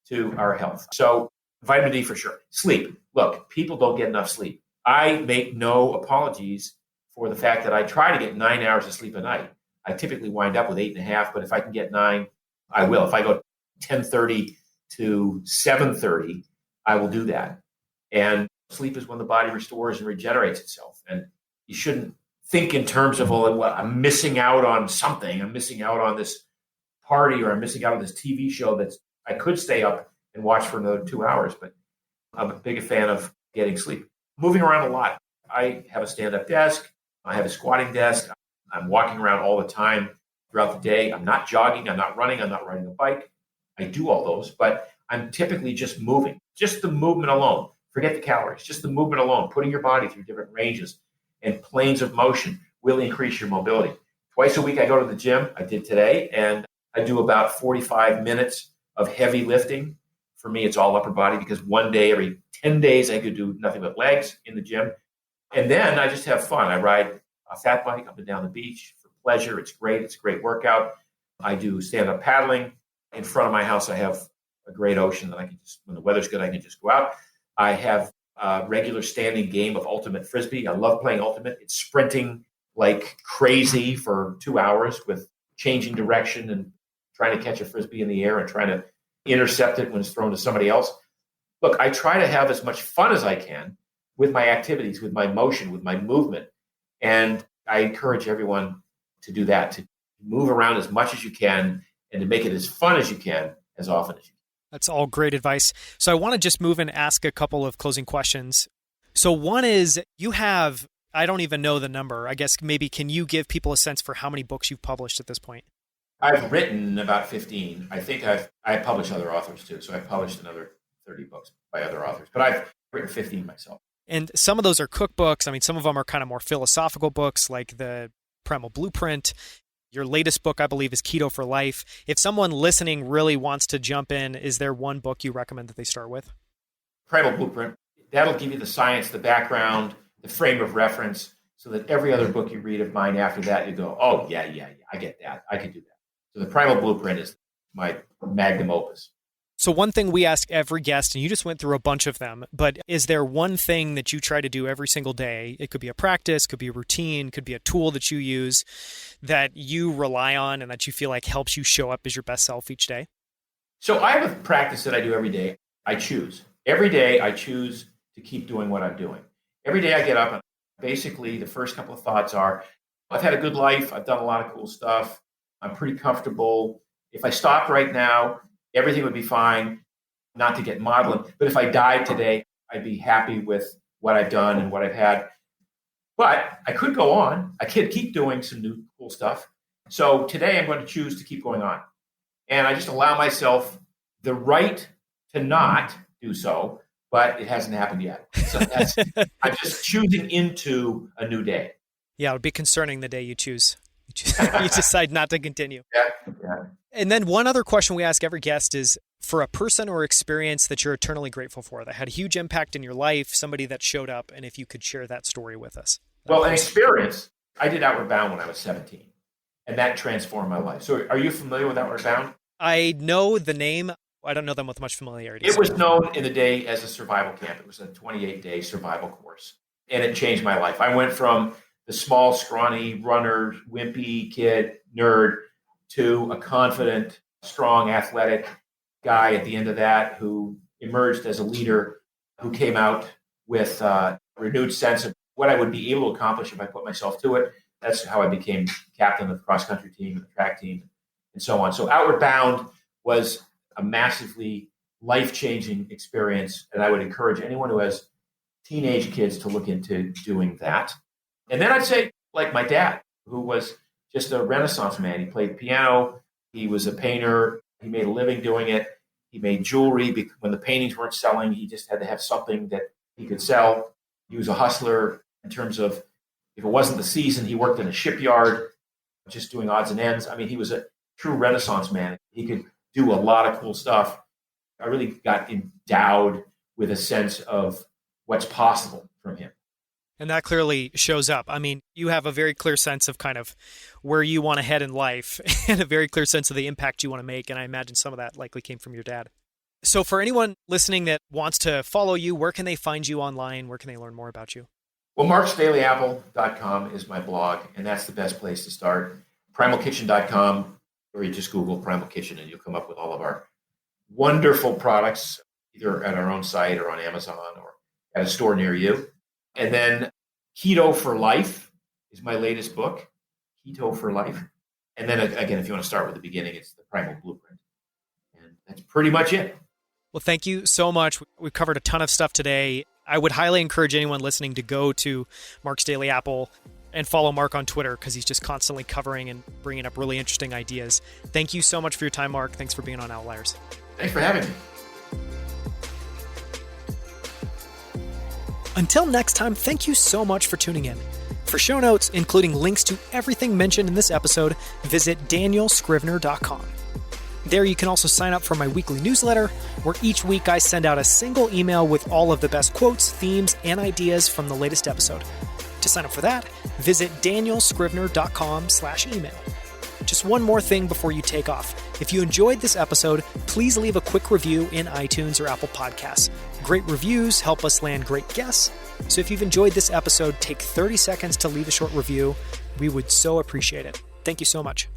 to our health. So vitamin D for sure. Sleep. Look, people don't get enough sleep. I make no apologies for the fact that I try to get 9 hours of sleep a night. I typically wind up with 8.5, but if I can get 9, I will. If I go 10:30 to 7:30, I will do that. And sleep is when the body restores and regenerates itself. And you shouldn't think in terms of, well, I'm missing out on something. I'm missing out on this party, or I'm missing out on this TV show that I could stay up and watch for another 2 hours. But I'm a big fan of getting sleep. Moving around a lot. I have a stand-up desk. I have a squatting desk. I'm walking around all the time throughout the day. I'm not jogging. I'm not running. I'm not riding a bike. I do all those, but I'm typically just moving. Just the movement alone. Forget the calories. Just the movement alone, putting your body through different ranges and planes of motion will increase your mobility. Twice a week, I go to the gym. I did today, and I do about 45 minutes of heavy lifting. For me, it's all upper body because one day every 10 days, I could do nothing but legs in the gym. And then I just have fun. I ride a fat bike up and down the beach for pleasure. It's great. It's a great workout. I do stand-up paddling. In front of my house, I have a great ocean that I can just, when the weather's good, I can just go out. I have a regular standing game of ultimate frisbee. I love playing ultimate. It's sprinting like crazy for 2 hours with changing direction and trying to catch a frisbee in the air and trying to intercept it when it's thrown to somebody else. Look, I try to have as much fun as I can with my activities, with my motion, with my movement. And I encourage everyone to do that, to move around as much as you can and to make it as fun as you can as often as you can. That's all great advice. So I want to just move and ask a couple of closing questions. So one is, you have, I don't even know the number. I guess maybe can you give people a sense for how many books you've published at this point? I've written about 15. I think I published other authors too. So I've published another 30 books by other authors, but I've written 15 myself. And some of those are cookbooks. I mean, some of them are kind of more philosophical books like the Primal Blueprint. Your latest book, I believe, is Keto for Life. If someone listening really wants to jump in, is there one book you recommend that they start with? Primal Blueprint. That'll give you the science, the background, the frame of reference, so that every other book you read of mine after that, you go, oh, yeah, I get that. I can do that. So the Primal Blueprint is my magnum opus. So one thing we ask every guest, and you just went through a bunch of them, but is there one thing that you try to do every single day? It could be a practice, could be a routine, could be a tool that you use that you rely on and that you feel like helps you show up as your best self each day? So I have a practice that I do every day. I choose. Every day I choose to keep doing what I'm doing. Every day I get up and basically the first couple of thoughts are, I've had a good life. I've done a lot of cool stuff. I'm pretty comfortable. If I stopped right now, everything would be fine, not to get maudlin. But if I died today, I'd be happy with what I've done and what I've had. But I could go on. I could keep doing some new cool stuff. So today I'm going to choose to keep going on. And I just allow myself the right to not do so, but it hasn't happened yet. So I'm just choosing into a new day. Yeah, it would be concerning the day you choose. You decide not to continue. Yeah. And then one other question we ask every guest is, for a person or experience that you're eternally grateful for, that had a huge impact in your life, somebody that showed up, and if you could share that story with us. Well, an experience. I did Outward Bound when I was 17, and that transformed my life. So are you familiar with Outward Bound? I know the name. I don't know them with much familiarity. It was known in the day as a survival camp. It was a 28-day survival course, and it changed my life. I went from the small, scrawny, runner, wimpy kid, nerd, to a confident, strong, athletic guy at the end of that who emerged as a leader, who came out with a renewed sense of what I would be able to accomplish if I put myself to it. That's how I became captain of the cross-country team and the track team and so on. So Outward Bound was a massively life-changing experience. And I would encourage anyone who has teenage kids to look into doing that. And then I'd say, like my dad, who was just a Renaissance man. He played piano. He was a painter. He made a living doing it. He made jewelry. When the paintings weren't selling, he just had to have something that he could sell. He was a hustler in terms of, if it wasn't the season, he worked in a shipyard, just doing odds and ends. I mean, he was a true Renaissance man. He could do a lot of cool stuff. I really got endowed with a sense of what's possible from him. And that clearly shows up. I mean, you have a very clear sense of kind of where you want to head in life and a very clear sense of the impact you want to make. And I imagine some of that likely came from your dad. So for anyone listening that wants to follow you, where can they find you online? Where can they learn more about you? Well, marksdailyapple.com is my blog, and that's the best place to start. Primalkitchen.com, or you just Google Primal Kitchen and you'll come up with all of our wonderful products, either at our own site or on Amazon or at a store near you. And then Keto for Life is my latest book, Keto for Life. And then again, if you want to start with the beginning, it's the Primal Blueprint. And that's pretty much it. Well, thank you so much. We've covered a ton of stuff today. I would highly encourage anyone listening to go to Mark's Daily Apple and follow Mark on Twitter, because he's just constantly covering and bringing up really interesting ideas. Thank you so much for your time, Mark. Thanks for being on Outliers. Thanks for having me. Until next time, thank you so much for tuning in. For show notes, including links to everything mentioned in this episode, visit danielscrivner.com. There you can also sign up for my weekly newsletter, where each week I send out a single email with all of the best quotes, themes, and ideas from the latest episode. To sign up for that, visit danielscrivner.com/email. Just one more thing before you take off. If you enjoyed this episode, please leave a quick review in iTunes or Apple Podcasts. Great reviews help us land great guests. So if you've enjoyed this episode, take 30 seconds to leave a short review. We would so appreciate it. Thank you so much.